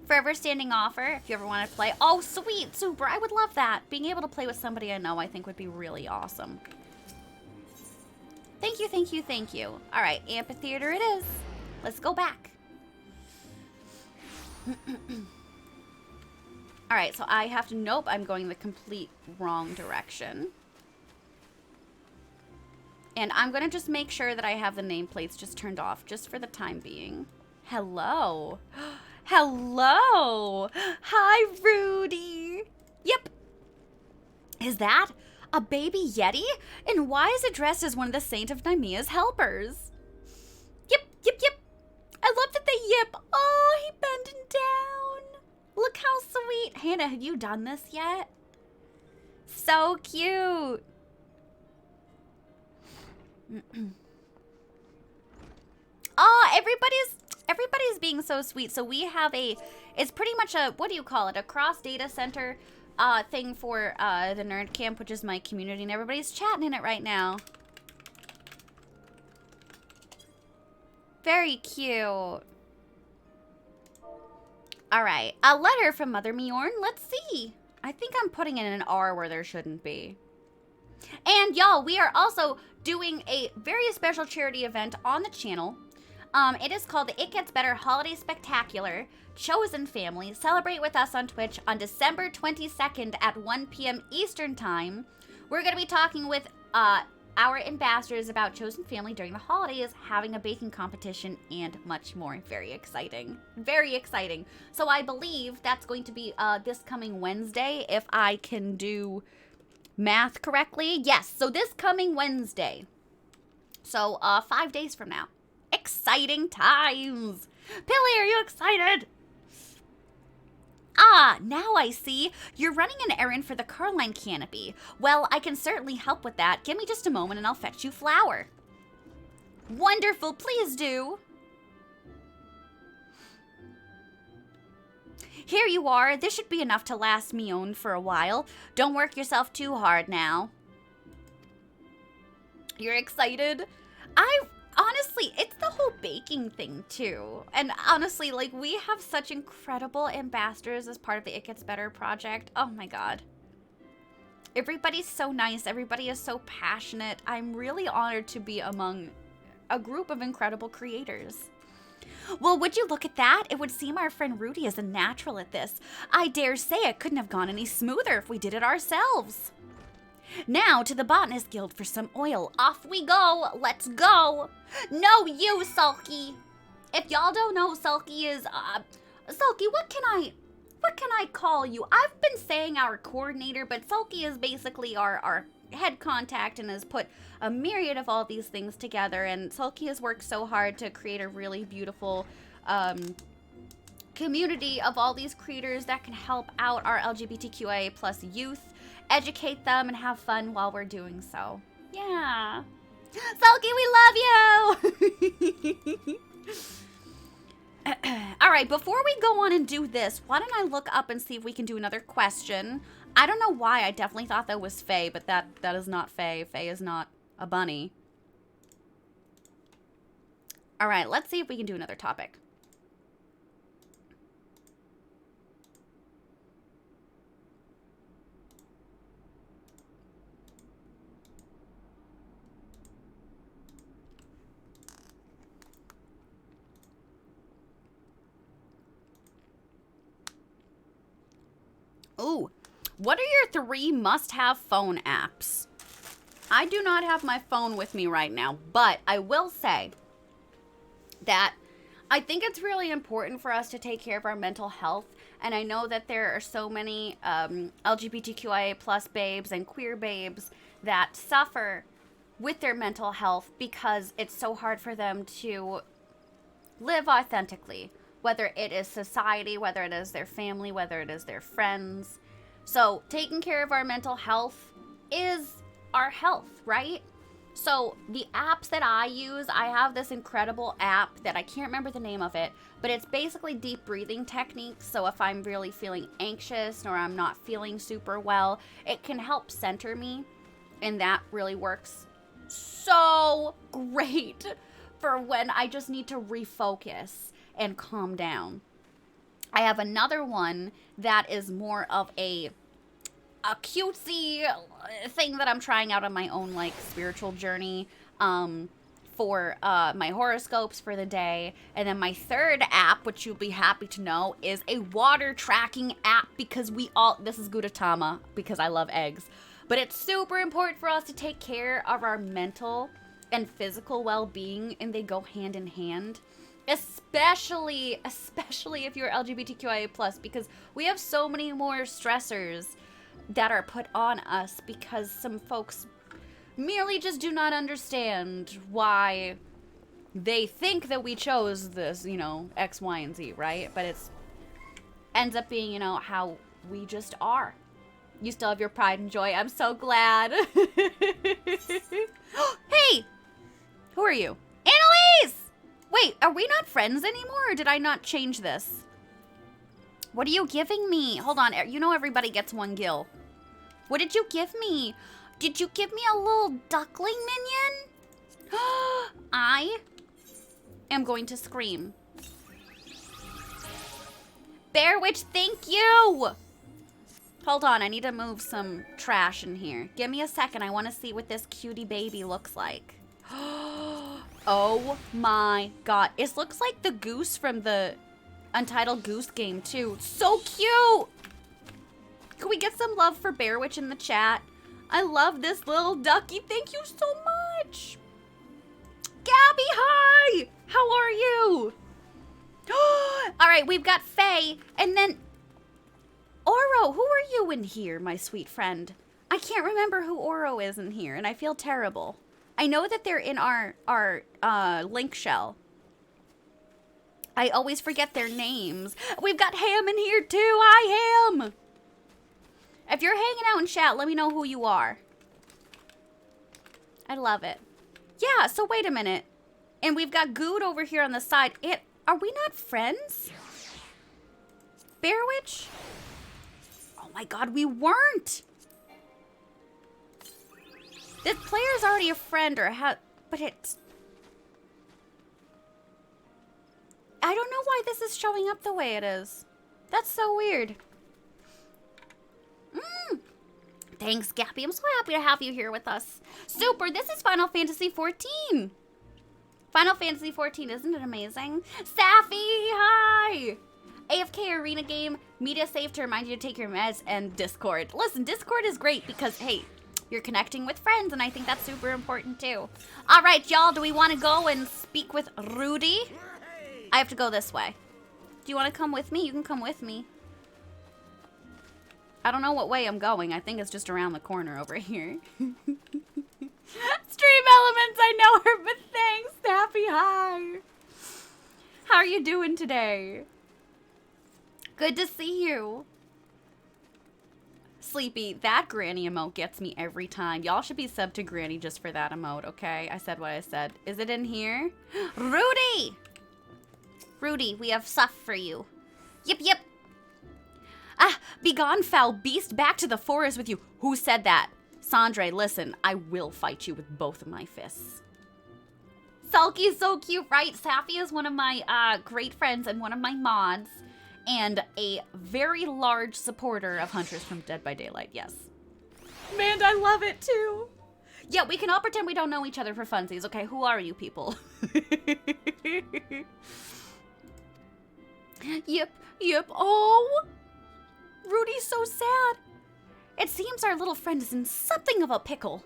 Forever standing offer, if you ever want to play. Oh, sweet. Super. I would love that. Being able to play with somebody I know, I think, would be really awesome. Thank you, thank you, thank you. All right, amphitheater it is. Let's go back. All right, so I have to... Nope, I'm going the complete wrong direction. And I'm going to just make sure that I have the nameplates just turned off, just for the time being. Hello. Hello. Hi, Rudy. Yep. Is that a baby Yeti? And why is it dressed as one of the Saint of Nymea's helpers? Yep, yep, yep. I love that they yip. Oh, he bending down. Look how sweet. Hannah, have you done this yet? So cute. Oh, everybody's being so sweet. So we have it's pretty much a, what do you call it? A cross data center thing for the Nerd Camp, which is my community, and everybody's chatting in it right now. Very cute. All right, a letter from Mother Mjorn. Let's see. I think I'm putting in an R where there shouldn't be. And y'all, we are also doing a very special charity event on the channel. It is called the It Gets Better Holiday Spectacular Chosen Family. Celebrate with us on Twitch on December 22nd at 1 p.m. Eastern Time. We're going to be talking with our ambassadors about Chosen Family during the holidays, having a baking competition, and much more. Very exciting. Very exciting. So I believe that's going to be this coming Wednesday, if I can do math correctly. Yes, so this coming Wednesday. So 5 days from now. Exciting times. Billy, are you excited? Ah, now I see. You're running an errand for the Carline Canopy. Well, I can certainly help with that. Give me just a moment and I'll fetch you flour. Wonderful, please do. Here you are. This should be enough to last me own for a while. Don't work yourself too hard now. You're excited? Honestly, it's the whole baking thing too. And honestly, like, we have such incredible ambassadors as part of the It Gets Better project. Oh my god. Everybody's so nice. Everybody is so passionate. I'm really honored to be among a group of incredible creators. Well, would you look at that? It would seem our friend Rudy is a natural at this. I dare say it couldn't have gone any smoother if we did it ourselves. Now to the Botanist Guild for some oil. Off we go. Let's go. No, you, Sulky. If y'all don't know, Sulky is, Sulky, what can I call you? I've been saying our coordinator, but Sulky is basically our head contact and has put a myriad of all these things together. And Sulky has worked so hard to create a really beautiful, community of all these creators that can help out our LGBTQIA plus youth, educate them, and have fun while we're doing so. Yeah. Sulky, we love you! All right, before we go on and do this, why don't I look up and see if we can do another question? I don't know why. I definitely thought that was Faye, but that is not Faye. Faye is not a bunny. All right, let's see if we can do another topic. Ooh, what are your 3 must-have phone apps? I do not have my phone with me right now, but I will say that I think it's really important for us to take care of our mental health. And I know that there are so many LGBTQIA plus babes and queer babes that suffer with their mental health because it's so hard for them to live authentically, whether it is society, whether it is their family, whether it is their friends. So taking care of our mental health is our health, right? So the apps that I use, I have this incredible app that I can't remember the name of it, but it's basically deep breathing techniques. So if I'm really feeling anxious or I'm not feeling super well, it can help center me, and that really works so great for when I just need to refocus and calm down. I have another one that is more of a cutesy thing that I'm trying out on my own, like, spiritual journey for my horoscopes for the day. And then my third app, which you'll be happy to know, is a water tracking app because this is Gudetama because I love eggs. But it's super important for us to take care of our mental and physical well-being, and they go hand in hand. Especially if you're LGBTQIA+, because we have so many more stressors that are put on us because some folks merely just do not understand why they think that we chose this, X, Y, and Z, right? But it ends up being, how we just are. You still have your pride and joy. I'm so glad. Hey! Who are you? Annalise! Wait, are we not friends anymore, or did I not change this? What are you giving me? Hold on, everybody gets one gill. What did you give me? Did you give me a little duckling minion? I am going to scream. Bear Witch, thank you! Hold on, I need to move some trash in here. Give me a second, I want to see what this cutie baby looks like. Oh my god. It looks like the goose from the Untitled Goose Game, too. So cute! Can we get some love for Bear Witch in the chat? I love this little ducky. Thank you so much. Gabby, hi! How are you? All right, we've got Faye, and then Oro. Who are you in here, my sweet friend? I can't remember who Oro is in here, and I feel terrible. I know that they're in our link shell. I always forget their names. We've got Ham in here too. Hi, Ham. If you're hanging out in chat, let me know who you are. I love it. Yeah, so wait a minute. And we've got Good over here on the side. Are we not friends? Bear Witch? Oh my god, we weren't. This player's already a friend but it's... I don't know why this is showing up the way it is. That's so weird. Thanks, Gabby. I'm so happy to have you here with us. Super, this is Final Fantasy XIV. Final Fantasy XIV, isn't it amazing? Safi, hi! AFK Arena game, media safe to remind you to take your meds, and Discord. Listen, Discord is great because, hey, you're connecting with friends, and I think that's super important too. All right, y'all, do we want to go and speak with Rudy? I have to go this way. Do you want to come with me? You can come with me. I don't know what way I'm going. I think it's just around the corner over here. Stream Elements, I know her, but thanks. Happy hi. How are you doing today? Good to see you. Sleepy, that Granny emote gets me every time. Y'all should be subbed to Granny just for that emote, okay? I said what I said. Is it in here? Rudy! Rudy, we have stuff for you. Yip, yip. Ah, begone, foul beast, back to the forest with you. Who said that? Sandre, listen, I will fight you with both of my fists. Sulky's so cute, right? Safi is one of my great friends and one of my mods, and a very large supporter of Hunters from Dead by Daylight, yes. Man, I love it too. Yeah, we can all pretend we don't know each other for funsies, okay? Who are you people? Yep, yep. Oh, Rudy's so sad. It seems our little friend is in something of a pickle.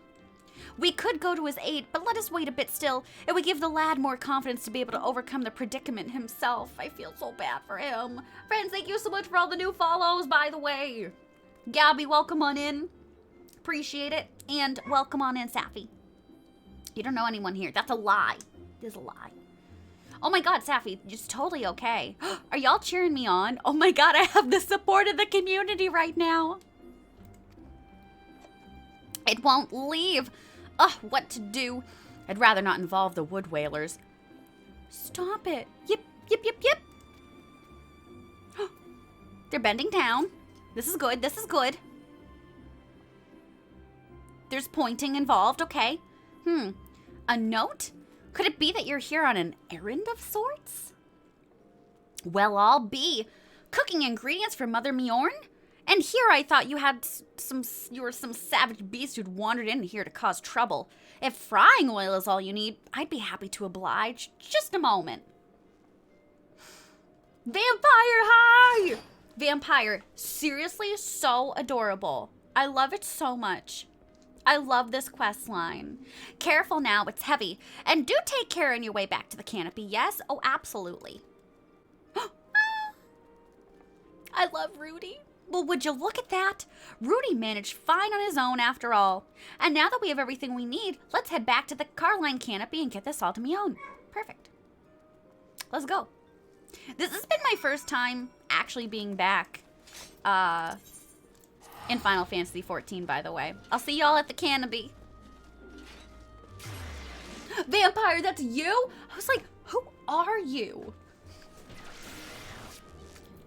We could go to his aid, but let us wait a bit still. It would give the lad more confidence to be able to overcome the predicament himself. I feel so bad for him. Friends, thank you so much for all the new follows, by the way. Gabby, welcome on in. Appreciate it. And welcome on in, Safi. You don't know anyone here. That's a lie. It is a lie. Oh my god, Safi, it's totally okay. Are y'all cheering me on? Oh my god, I have the support of the community right now. It won't leave. Ugh, what to do? I'd rather not involve the wood whalers. Stop it. Yip, yip, yip, yip. They're bending down. This is good, this is good. There's pointing involved, okay. A note? Could it be that you're here on an errand of sorts? Well, I'll be. Cooking ingredients for Mother Mjorn? And here I thought you were some savage beast who'd wandered in here to cause trouble. If frying oil is all you need, I'd be happy to oblige. Just a moment. Vampire, hi! Vampire, seriously, so adorable. I love it so much. I love this quest line. Careful now, it's heavy. And do take care on your way back to the canopy, yes? Oh, absolutely. I love Rudy. Well, would you look at that? Rudy managed fine on his own after all. And now that we have everything we need, let's head back to the Carline canopy and get this all to Mjorn. Perfect. Let's go. This has been my first time actually being back in Final Fantasy XIV, by the way. I'll see y'all at the canopy. Vampire, that's you? I was like, who are you?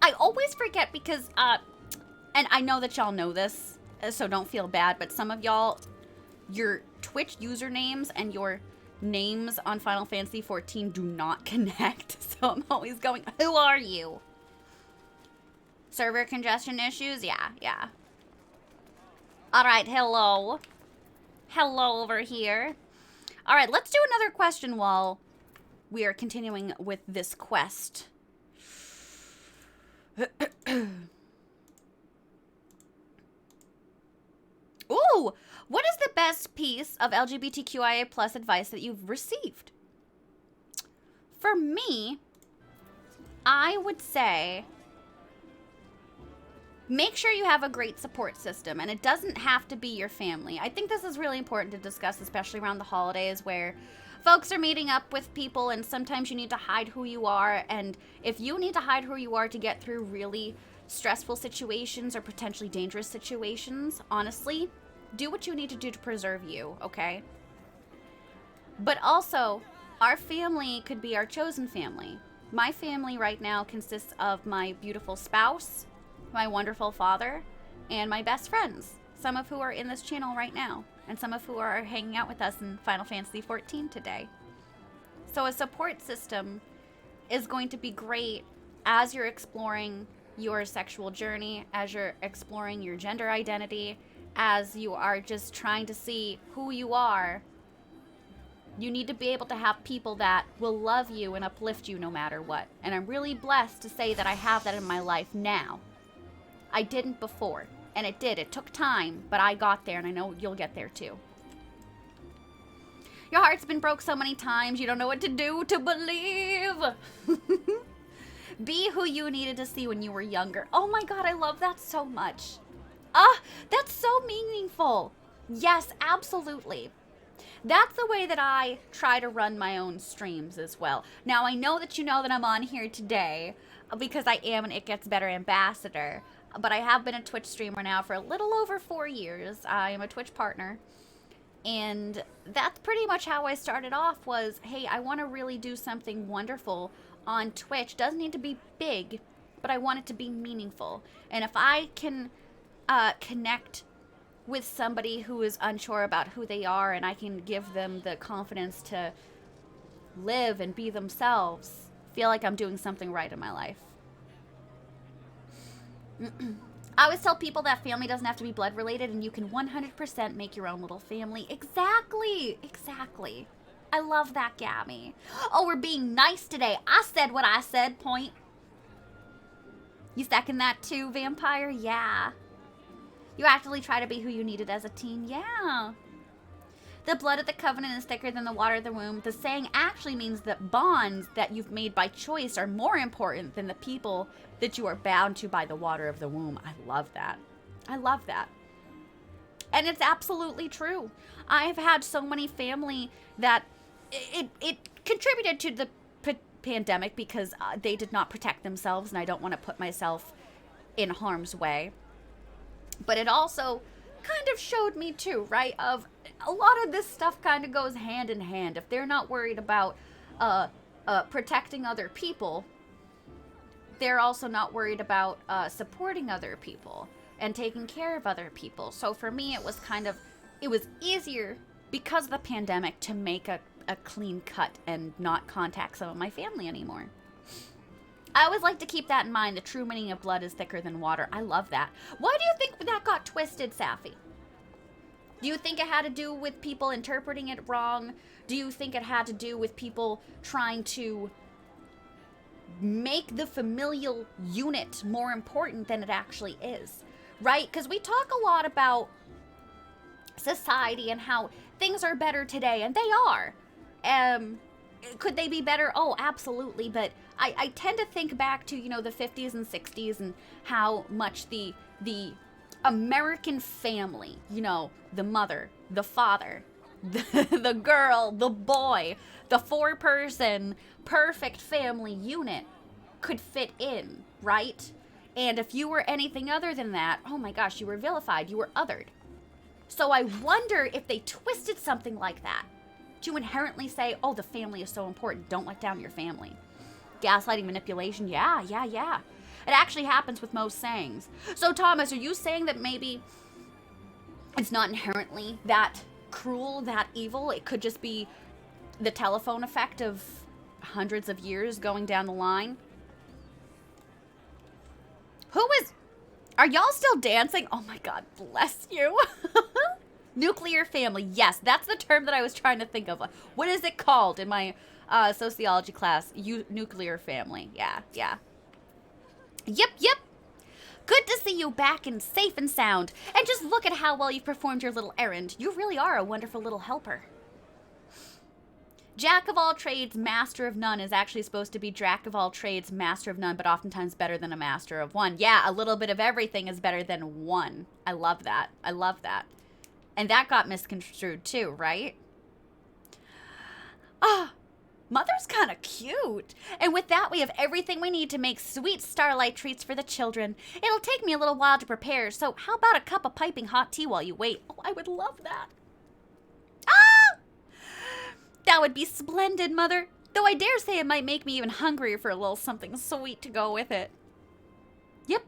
I always forget because, and I know that y'all know this, so don't feel bad, but some of y'all, your Twitch usernames and your names on Final Fantasy XIV do not connect, so I'm always going, who are you? Server congestion issues? Yeah. Alright, hello. Hello over here. Alright, let's do another question while we are continuing with this quest. Ooh, what is the best piece of LGBTQIA plus advice that you've received? For me, I would say make sure you have a great support system, and it doesn't have to be your family. I think this is really important to discuss, especially around the holidays where folks are meeting up with people and sometimes you need to hide who you are, and if you need to hide who you are to get through really stressful situations or potentially dangerous situations, honestly, do what you need to do to preserve you, okay? But also, our family could be our chosen family. My family right now consists of my beautiful spouse, my wonderful father, and my best friends, some of who are in this channel right now, and some of who are hanging out with us in Final Fantasy XIV today. So a support system is going to be great as you're exploring your sexual journey, as you're exploring your gender identity, as you are just trying to see who you are. You need to be able to have people that will love you and uplift you no matter what. And I'm really blessed to say that I have that in my life now. I didn't before, and it did. It took time, but I got there, and I know you'll get there too. Your heart's been broke so many times, you don't know what to do to believe. Be who you needed to see when you were younger. Oh my god, I love that so much. That's so meaningful. Yes, absolutely. That's the way that I try to run my own streams as well. Now, I know that you know that I'm on here today because I am an It Gets Better ambassador, but I have been a Twitch streamer now for a little over 4 years. I am a Twitch partner, and that's pretty much how I started off was, hey, I want to really do something wonderful on Twitch. Doesn't need to be big, but I want it to be meaningful. And if I can connect with somebody who is unsure about who they are, and I can give them the confidence to live and be themselves, feel like I'm doing something right in my life. I always tell people that family doesn't have to be blood related, and you can 100% make your own little family. Exactly. I love that, Gabby. Oh, we're being nice today. I said what I said, point. You second that too, Vampire? Yeah. You actively try to be who you needed as a teen. Yeah. The blood of the covenant is thicker than the water of the womb. The saying actually means that bonds that you've made by choice are more important than the people that you are bound to by the water of the womb. I love that. I love that. And it's absolutely true. I've had so many family that it contributed to the pandemic because they did not protect themselves, and I don't want to put myself in harm's way. But it also kind of showed me too, right? Of a lot of this stuff kind of goes hand in hand. If they're not worried about protecting other people, they're also not worried about supporting other people and taking care of other people. So for me, it was easier because of the pandemic to make a clean cut and not contact some of my family anymore. I always like to keep that in mind. The true meaning of blood is thicker than water. I love that. Why do you think that got twisted, Safi? Do you think it had to do with people interpreting it wrong? Do you think it had to do with people trying to make the familial unit more important than it actually is? Right? Because we talk a lot about society and how things are better today, and they are. Could they be better? Oh, absolutely. But I tend to think back to, the 50s and 60s and how much the American family, the mother, the father, the girl, the boy, the 4-person perfect family unit could fit in, right? And if you were anything other than that, oh my gosh, you were vilified, you were othered. So I wonder if they twisted something like that to inherently say, oh, the family is so important, don't let down your family. Gaslighting, manipulation, yeah. It actually happens with most sayings. So Thomas, are you saying that maybe it's not inherently that cruel, that evil? It could just be the telephone effect of hundreds of years going down the line? Are y'all still dancing? Oh my God, bless you. Nuclear family. Yes, that's the term that I was trying to think of. What is it called in my sociology class? Nuclear family. Yeah. Yep. Good to see you back and safe and sound. And just look at how well you've performed your little errand. You really are a wonderful little helper. Jack of all trades, master of none is actually supposed to be Jack of all trades, master of none, but oftentimes better than a master of one. Yeah, a little bit of everything is better than one. I love that. And that got misconstrued too, right? Mother's kind of cute. And with that, we have everything we need to make sweet starlight treats for the children. It'll take me a little while to prepare, so how about a cup of piping hot tea while you wait? Oh, I would love that. That would be splendid, Mother. Though I dare say it might make me even hungrier for a little something sweet to go with it. Yep.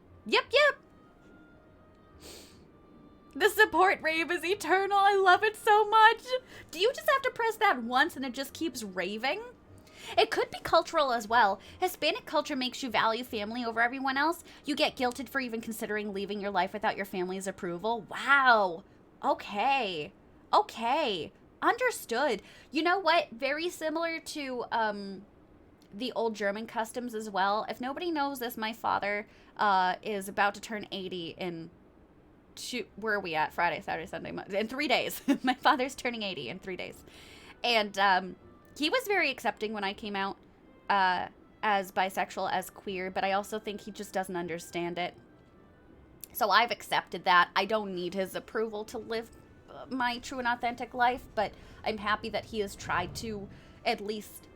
The support rave is eternal. I love it so much. Do you just have to press that once and it just keeps raving? It could be cultural as well. Hispanic culture makes you value family over everyone else. You get guilted for even considering leaving your life without your family's approval. Wow. Okay. Understood. You know what? Very similar to the old German customs as well. If nobody knows this, my father is about to turn 80 in... where are we at? Friday, Saturday, Sunday, Monday. In 3 days. My father's turning 80 in 3 days. And he was very accepting when I came out as bisexual, as queer, but I also think he just doesn't understand it. So I've accepted that. I don't need his approval to live my true and authentic life, but I'm happy that he has tried to at least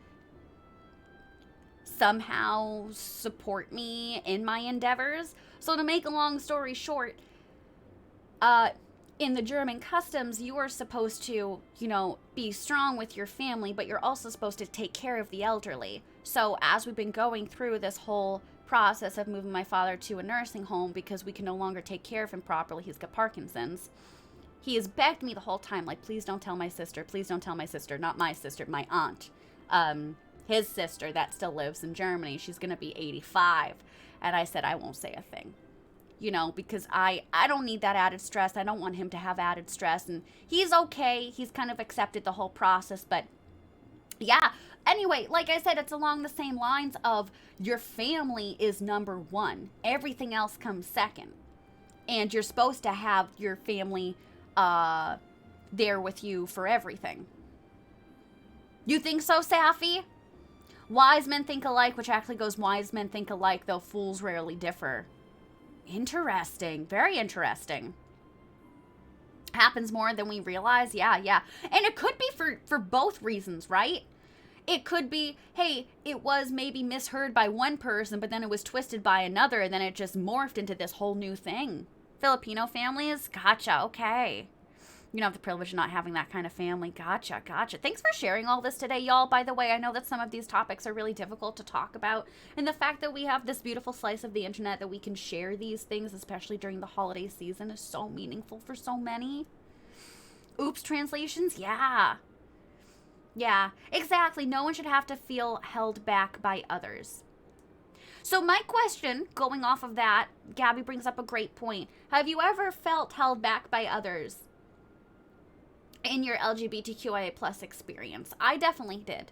somehow support me in my endeavors. So to make a long story short, in the German customs, you are supposed to, be strong with your family, but you're also supposed to take care of the elderly. So as we've been going through this whole process of moving my father to a nursing home because we can no longer take care of him properly, he's got Parkinson's, he has begged me the whole time, like, please don't tell my sister, not my sister, my aunt, his sister that still lives in Germany. She's going to be 85. And I said, I won't say a thing. Because I don't need that added stress. I don't want him to have added stress. And he's okay. He's kind of accepted the whole process. But yeah, anyway, like I said, it's along the same lines of your family is number one. Everything else comes second. And you're supposed to have your family there with you for everything. You think so, Safi? Wise men think alike, which actually goes wise men think alike, though fools rarely differ. Interesting. Very interesting. Happens more than we realize. Yeah. And it could be for both reasons, right? It could be, hey, it was maybe misheard by one person, but then it was twisted by another, and then it just morphed into this whole new thing. Filipino families? Gotcha. Okay. You don't have the privilege of not having that kind of family. Gotcha. Thanks for sharing all this today, y'all. By the way, I know that some of these topics are really difficult to talk about. And the fact that we have this beautiful slice of the internet that we can share these things, especially during the holiday season, is so meaningful for so many. Oops, translations? Yeah, exactly. No one should have to feel held back by others. So my question, going off of that, Gabby brings up a great point. Have you ever felt held back by others in your LGBTQIA plus experience? I definitely did.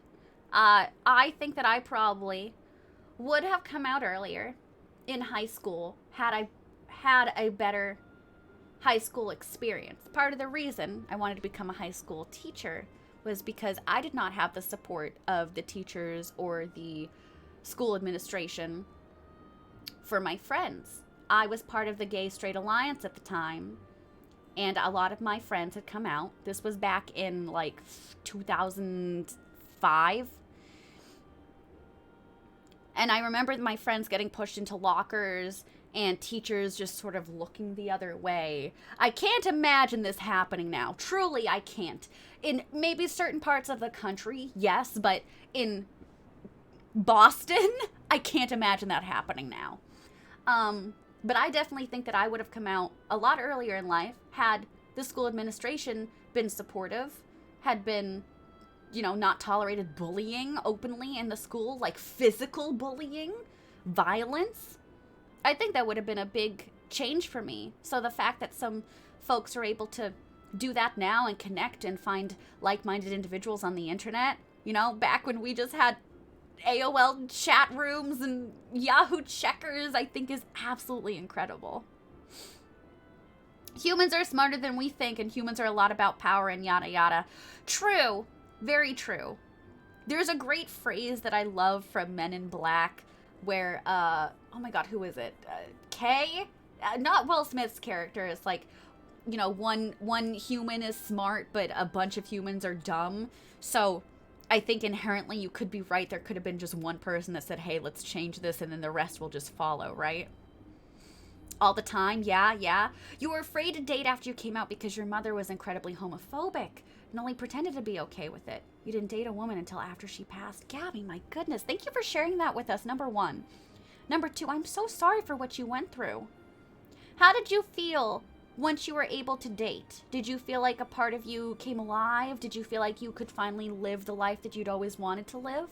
I think that I probably would have come out earlier in high school had I had a better high school experience. Part of the reason I wanted to become a high school teacher was because I did not have the support of the teachers or the school administration for my friends. I was part of the Gay Straight Alliance at the time, and a lot of my friends had come out. This was back in like 2005. And I remember my friends getting pushed into lockers and teachers just sort of looking the other way. I can't imagine this happening now. Truly, I can't. In maybe certain parts of the country, yes, but in Boston, I can't imagine that happening now. But I definitely think that I would have come out a lot earlier in life had the school administration been supportive, had been, not tolerated bullying openly in the school, like physical bullying, violence. I think that would have been a big change for me. So the fact that some folks are able to do that now and connect and find like-minded individuals on the internet, back when we just had AOL chat rooms and Yahoo checkers, I think is absolutely incredible. Humans are smarter than we think, and humans are a lot about power and yada yada. True. Very true. There's a great phrase that I love from Men in Black where, oh my god, who is it? Kay? Not Will Smith's character. It's like, one human is smart, but a bunch of humans are dumb. So I think inherently you could be right. There could have been just one person that said, hey, let's change this, and then the rest will just follow, right? All the time, yeah. You were afraid to date after you came out because your mother was incredibly homophobic and only pretended to be okay with it. You didn't date a woman until after she passed. Gabby, my goodness, thank you for sharing that with us, number one. Number two, I'm so sorry for what you went through. How did you feel once you were able to date? Did you feel like a part of you came alive? Did you feel like you could finally live the life that you'd always wanted to live?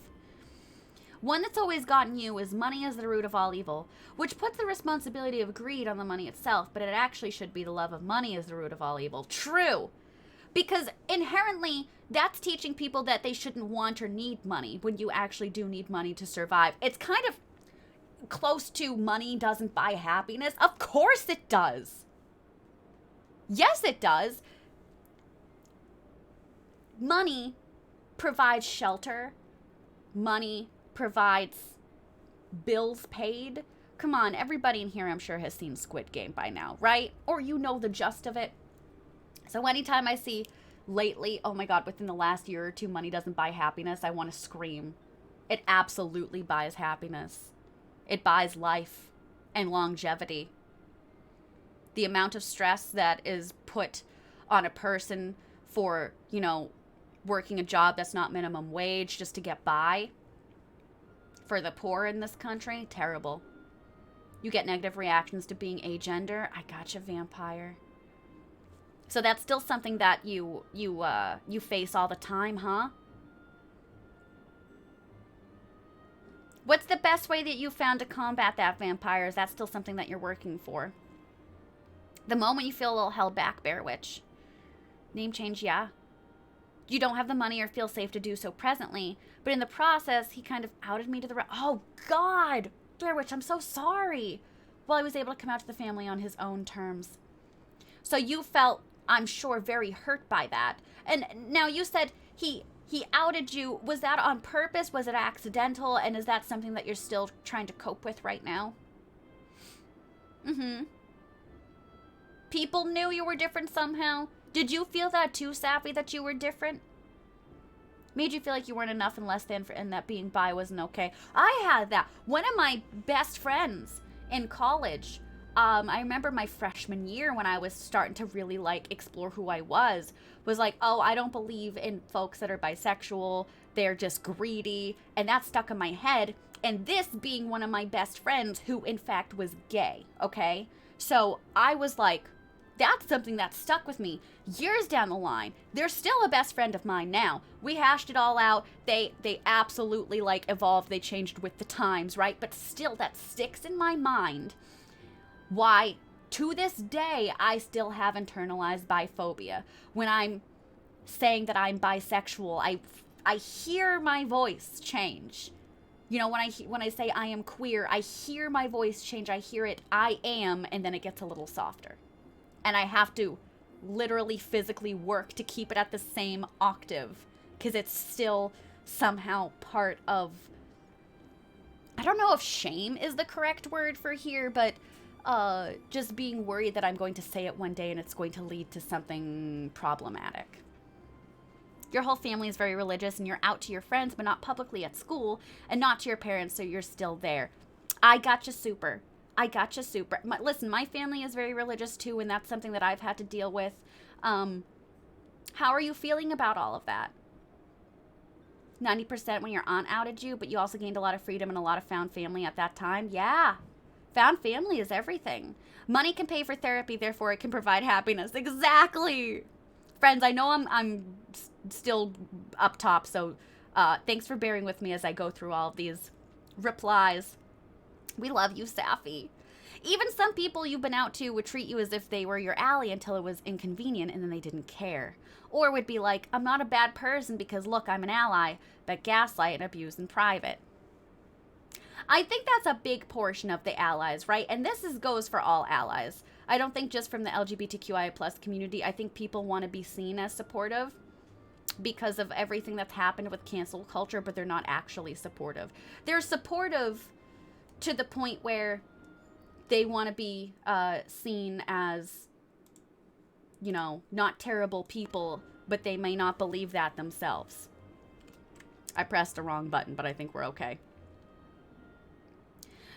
One that's always gotten you is money is the root of all evil, which puts the responsibility of greed on the money itself, but it actually should be the love of money is the root of all evil. True. Because inherently, that's teaching people that they shouldn't want or need money when you actually do need money to survive. It's kind of close to money doesn't buy happiness. Of course it does. Yes, it does. Money provides shelter. Money provides bills paid. Come on, everybody in here I'm sure has seen Squid Game by now, right? Or you know the gist of it. So anytime I see lately, oh my god, within the last year or two, money doesn't buy happiness, I want to scream. It absolutely buys happiness. It buys life and longevity. The amount of stress that is put on a person for, working a job that's not minimum wage just to get by, for the poor in this country, terrible. You get negative reactions to being agender. I gotcha, vampire. So that's still something that you face all the time, huh? What's the best way that you found to combat that, vampire? Is that still something that you're working for? The moment you feel a little held back, Bear Witch. Name change, yeah. You don't have the money or feel safe to do so presently, but in the process, he kind of outed me to the... Oh, God! Bear Witch, I'm so sorry. Well, I was able to come out to the family on his own terms. So you felt I'm sure, very hurt by that. And now you said he outed you. Was that on purpose? Was it accidental? And is that something that you're still trying to cope with right now? Mm-hmm. People knew you were different somehow. Did you feel that too, Sappy, that you were different? Made you feel like you weren't enough and less than, and that being bi wasn't okay? I had that. One of my best friends in college, I remember my freshman year when I was starting to really like explore who I was like, oh, I don't believe in folks that are bisexual. They're just greedy. And that stuck in my head. And this being one of my best friends who in fact was gay, okay? So I was like, that's something that stuck with me years down the line. They're still a best friend of mine now. We hashed it all out. They absolutely like evolved. They changed with the times, right? But still, that sticks in my mind. Why, to this day, I still have internalized biphobia. When I'm saying that I'm bisexual, I hear my voice change. You know, when I say I am queer, I hear my voice change. I hear it, I am, and then it gets a little softer. And I have to literally physically work to keep it at the same octave because it's still somehow part of, I don't know if shame is the correct word for here, but just being worried that I'm going to say it one day and it's going to lead to something problematic. Your whole family is very religious and you're out to your friends, but not publicly at school and not to your parents, so you're still there. I gotcha super. Listen, my family is very religious too, and that's something that I've had to deal with. How are you feeling about all of that? 90% when your aunt outed you, but you also gained a lot of freedom and a lot of found family at that time. Yeah. Found family is everything. Money can pay for therapy, therefore it can provide happiness. Exactly. Friends, I know I'm still up top, so thanks for bearing with me as I go through all of these replies. We love you, Safi. Even some people you've been out to would treat you as if they were your ally until it was inconvenient and then they didn't care. Or would be like, I'm not a bad person because look, I'm an ally, but gaslight and abuse in private. I think that's a big portion of the allies, right? And this goes for all allies. I don't think just from the LGBTQIA plus community. I think people want to be seen as supportive because of everything that's happened with cancel culture, but they're not actually supportive. They're supportive to the point where they want to be seen as, you know, not terrible people, but they may not believe that themselves. I pressed the wrong button, but I think we're okay.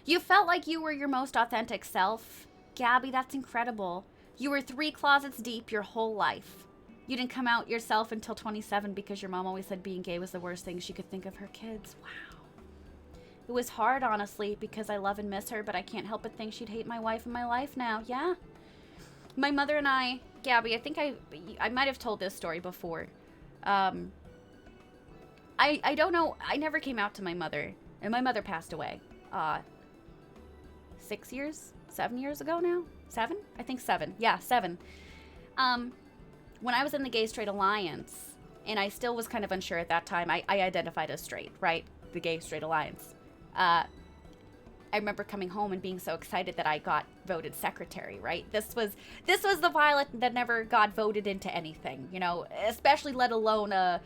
You felt like you were your most authentic self. Gabby, that's incredible. You were 3 closets deep your whole life. You didn't come out yourself until 27 because your mom always said being gay was the worst thing she could think of her kids. Wow. It was hard, honestly, because I love and miss her, but I can't help but think she'd hate my wife in my life now. Yeah. My mother and I, Gabby, I think I might have told this story before. I don't know. I never came out to my mother, and my mother passed away 6 years? 7 years ago now? 7? I think 7. Yeah, 7. When I was in the Gay Straight Alliance, and I still was kind of unsure at that time, I identified as straight, right? The Gay Straight Alliance. I remember coming home and being so excited that I got voted secretary, right? This was the Violet that never got voted into anything, you know, especially let alone a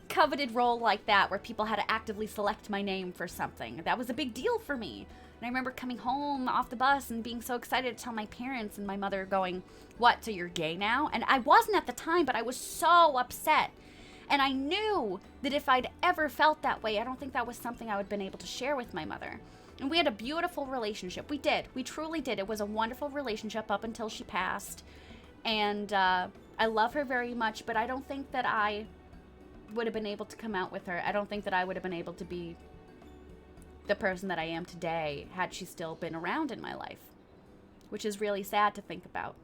coveted role like that where people had to actively select my name for something. That was a big deal for me. And I remember coming home off the bus and being so excited to tell my parents, and my mother going, what, so you're gay now? And I wasn't at the time, but I was so upset. And I knew that if I'd ever felt that way, I don't think that was something I would have been able to share with my mother. And we had a beautiful relationship. We did. We truly did. It was a wonderful relationship up until she passed. And I love her very much, but I don't think that I would have been able to come out with her. I don't think that I would have been able to be the person that I am today had she still been around in my life, which is really sad to think about.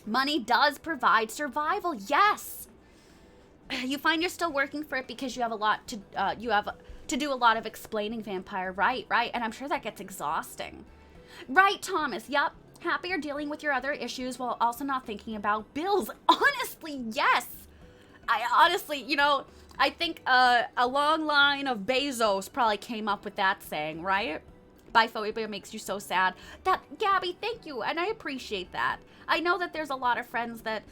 Money does provide survival. Yes. You find you're still working for it because you have a lot to do a lot of explaining, vampire. Right. And I'm sure that gets exhausting. Right, Thomas. Yup. Happy you're dealing with your other issues while also not thinking about bills. Honestly, yes. I think a long line of Bezos probably came up with that saying, right? biphobia makes you so sad. That, Gabby, thank you, and I appreciate that. I know that there's a lot of friends that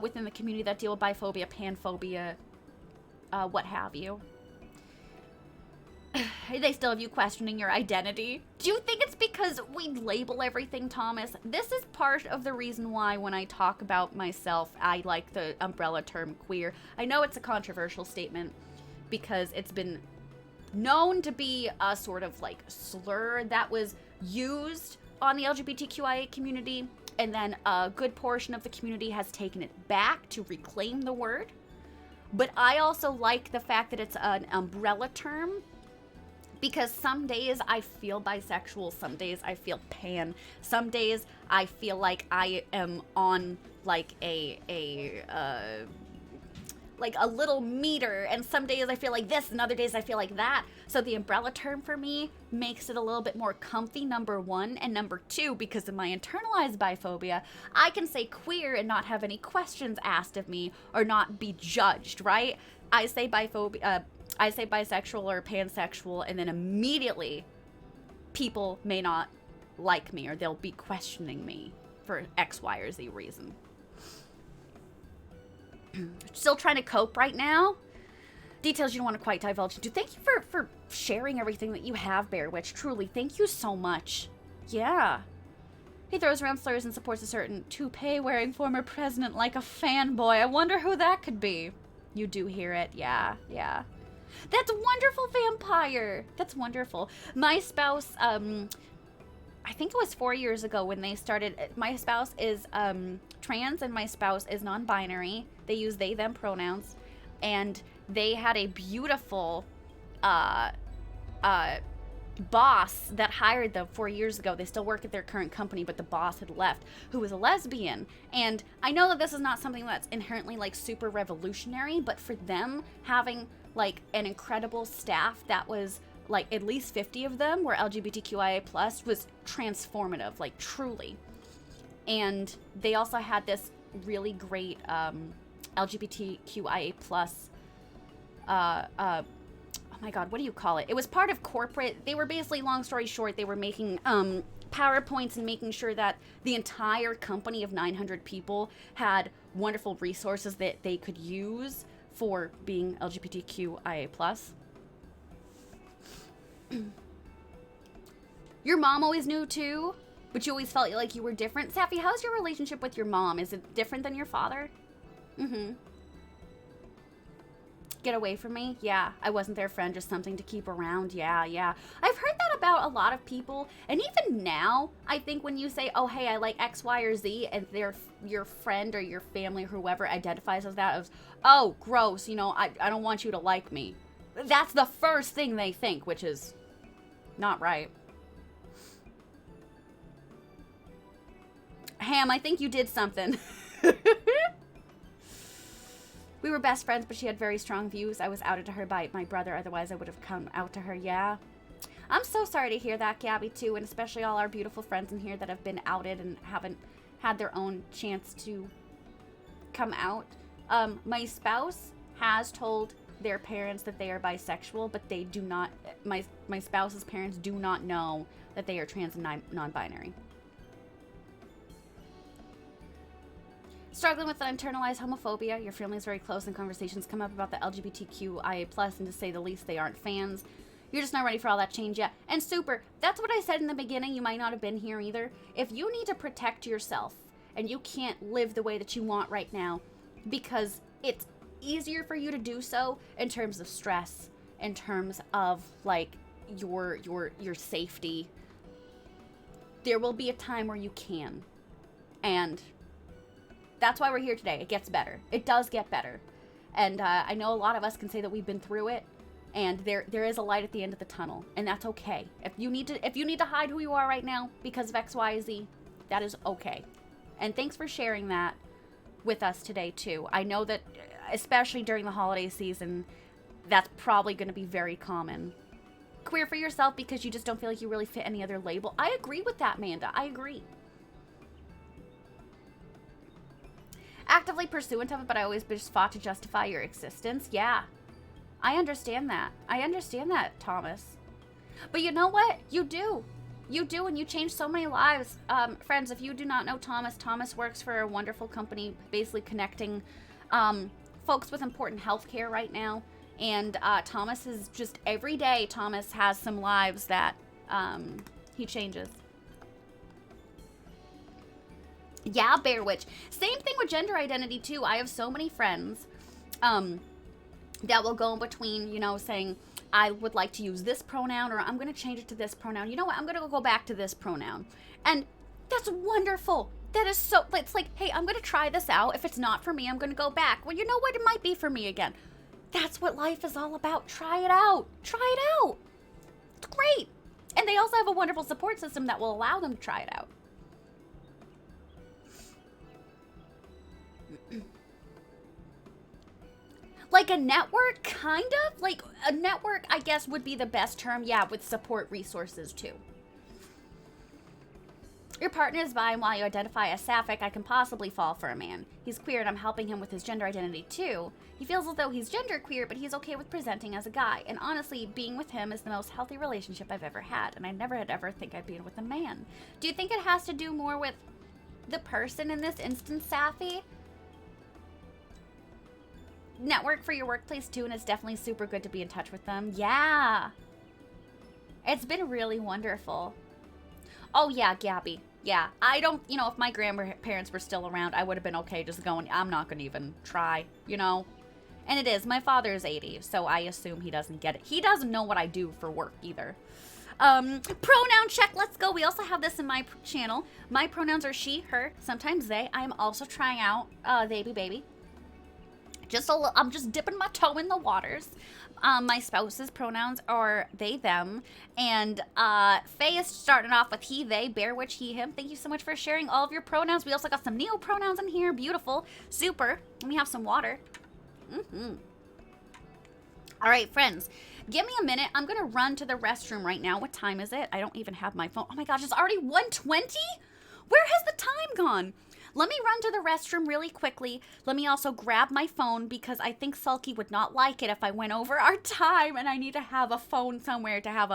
within the community that deal with biphobia, panphobia, what have you. They still have you questioning your identity. Do you think it's because we label everything, Thomas? This is part of the reason why when I talk about myself, I like the umbrella term queer. I know it's a controversial statement because it's been known to be a sort of like slur that was used on the LGBTQIA community, and then a good portion of the community has taken it back to reclaim the word. But I also like the fact that it's an umbrella term, because some days I feel bisexual, some days I feel pan, some days I feel like I am on like a little meter, and some days I feel like this and other days I feel like that. So the umbrella term for me makes it a little bit more comfy, number one, and number two, because of my internalized biphobia, I can say queer and not have any questions asked of me or not be judged, right? I say bisexual or pansexual, and then immediately people may not like me, or they'll be questioning me for X, Y, or Z reason. Still trying to cope right now. Details you don't want to quite divulge into. Thank you for sharing everything that you have, Bear Witch. Truly, thank you so much. Yeah. He throws around slurs and supports a certain toupee-wearing former president like a fanboy. I wonder who that could be. You do hear it. Yeah. That's wonderful, Vampire. That's wonderful. My spouse, I think it was 4 years ago when they started. My spouse is trans and my spouse is non-binary. They use they, them pronouns. And they had a beautiful boss that hired them 4 years ago. They still work at their current company, but the boss had left, who was a lesbian. And I know that this is not something that's inherently like super revolutionary, but for them having like an incredible staff that was like at least 50 of them were LGBTQIA plus was transformative, like truly. And they also had this really great LGBTQIA plus oh my god, what do you call it? It was part of corporate. They were basically, long story short, they were making PowerPoints and making sure that the entire company of 900 people had wonderful resources that they could use for being LGBTQIA plus. Your mom always knew too, but you always felt like you were different. Safi, how's your relationship with your mom? Is it different than your father? Get away from me? Yeah, I wasn't their friend, just something to keep around. Yeah. I've heard that about a lot of people, and even now, I think when you say, oh, hey, I like X, Y, or Z, and they're your friend or your family or whoever identifies as that, as, oh, gross, I don't want you to like me. That's the first thing they think, which is not right. Ham, I think you did something. We were best friends, but she had very strong views. I was outed to her by my brother, otherwise I would have come out to her. Yeah. I'm so sorry to hear that, Gabby, too, and especially all our beautiful friends in here that have been outed and haven't had their own chance to come out. My spouse has told their parents that they are bisexual, but they do not, my spouse's parents do not know that they are trans and non-binary. Struggling with an internalized homophobia, your family is very close and conversations come up about the LGBTQIA+, and to say the least, they aren't fans. You're just not ready for all that change yet. And super, that's what I said in the beginning. You might not have been here either. If you need to protect yourself and you can't live the way that you want right now because it's easier for you to do so in terms of stress, in terms of like your safety, there will be a time where you can. And that's why we're here today. It gets better. It does get better. And I know a lot of us can say that we've been through it, and there is a light at the end of the tunnel, and that's okay. If you need to hide who you are right now because of X, Y, Z, that is okay. And thanks for sharing that with us today too. I know that especially during the holiday season, that's probably going to be very common. Queer for yourself because you just don't feel like you really fit any other label. I agree with that, Amanda. I agree. Actively pursuant of it, but I always just fought to justify your existence. Yeah, I understand that. I understand that, Thomas. But you know what? You do. You do, and you change so many lives. Friends, if you do not know Thomas, Thomas works for a wonderful company basically connecting folks with important health care right now. And Thomas is just every day, Thomas has some lives that he changes. Yeah, Bear Witch. Same thing with gender identity, too. I have so many friends that will go in between, you know, saying, I would like to use this pronoun, or I'm going to change it to this pronoun. You know what? I'm going to go back to this pronoun. And that's wonderful. That is so, it's like, hey, I'm going to try this out. If it's not for me, I'm going to go back. Well, you know what? It might be for me again. That's what life is all about. Try it out. Try it out. It's great. And they also have a wonderful support system that will allow them to try it out. Like a network, kind of? Like a network, I guess, would be the best term. Yeah, with support resources, too. Your partner is bi, and while you identify as sapphic, I can possibly fall for a man. He's queer, and I'm helping him with his gender identity, too. He feels as though he's genderqueer, but he's okay with presenting as a guy. And honestly, being with him is the most healthy relationship I've ever had, and I never had ever think I'd be with a man. Do you think it has to do more with the person in this instance, Sappy? Network for your workplace too, and it's definitely super good to be in touch with them. Yeah. It's been really wonderful. Oh yeah, Gabby. Yeah. I don't, you know, if my grandparents were still around, I would have been okay just going, I'm not going to even try, you know? And it is. My father is 80, so I assume he doesn't get it. He doesn't know what I do for work either. Pronoun check, let's go. We also have this in my channel. My pronouns are she, her, sometimes they. I am also trying out they, baby. I'm just dipping my toe in the waters. My spouse's pronouns are they, them. And Faye is starting off with he, they, Bear Witch, he, him. Thank you so much for sharing all of your pronouns. We also got some neo pronouns in here. Beautiful. Super. And we have some water. All right, friends. Give me a minute. I'm going to run to the restroom right now. What time is it? I don't even have my phone. Oh my gosh, it's already 1:20? Where has the time gone? Let me run to the restroom really quickly. Let me also grab my phone because I think Sulky would not like it if I went over our time, and I need to have a phone somewhere to have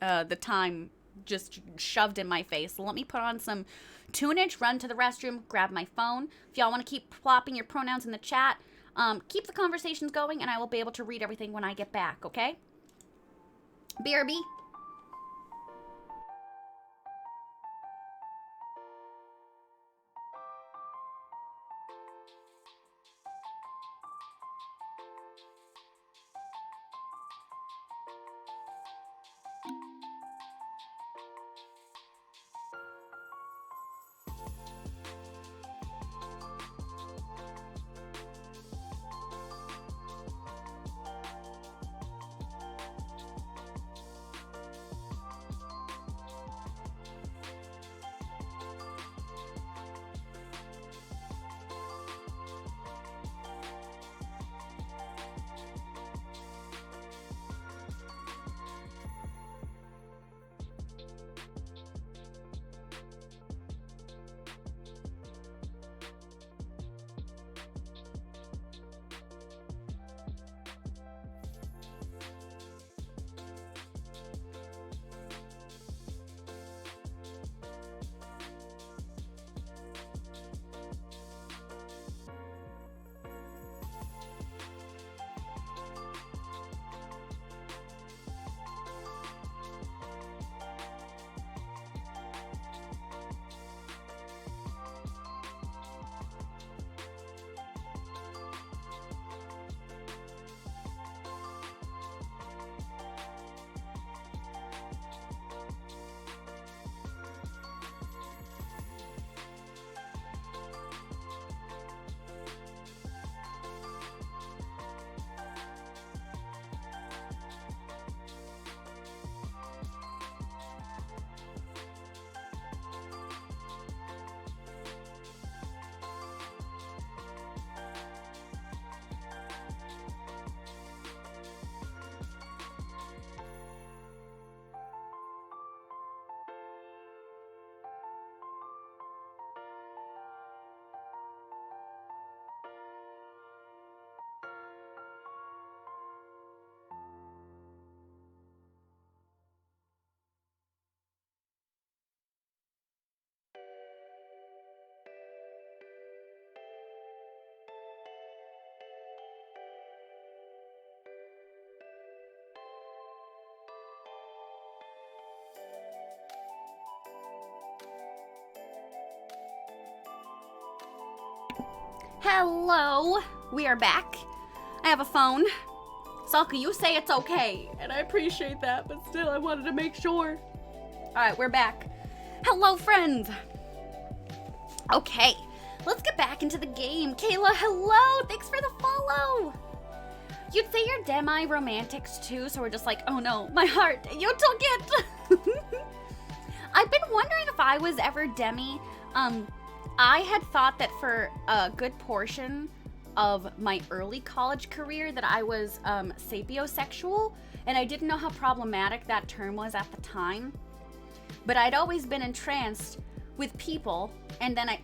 the time just shoved in my face. So let me put on some tunage, run to the restroom, grab my phone. If y'all want to keep plopping your pronouns in the chat, keep the conversations going, and I will be able to read everything when I get back, okay? BRB. Hello, we are back. I have a phone. Salka, you say it's okay, and I appreciate that, but still, I wanted to make sure. Alright, we're back. Hello, friends. Okay, let's get back into the game. Kayla, hello, thanks for the follow. You'd say you're demi-romantics too, so we're just like, oh no, my heart, you took it. I've been wondering if I was ever demi. I had thought that for a good portion of my early college career that I was sapiosexual, and I didn't know how problematic that term was at the time. But I'd always been entranced with people, and then I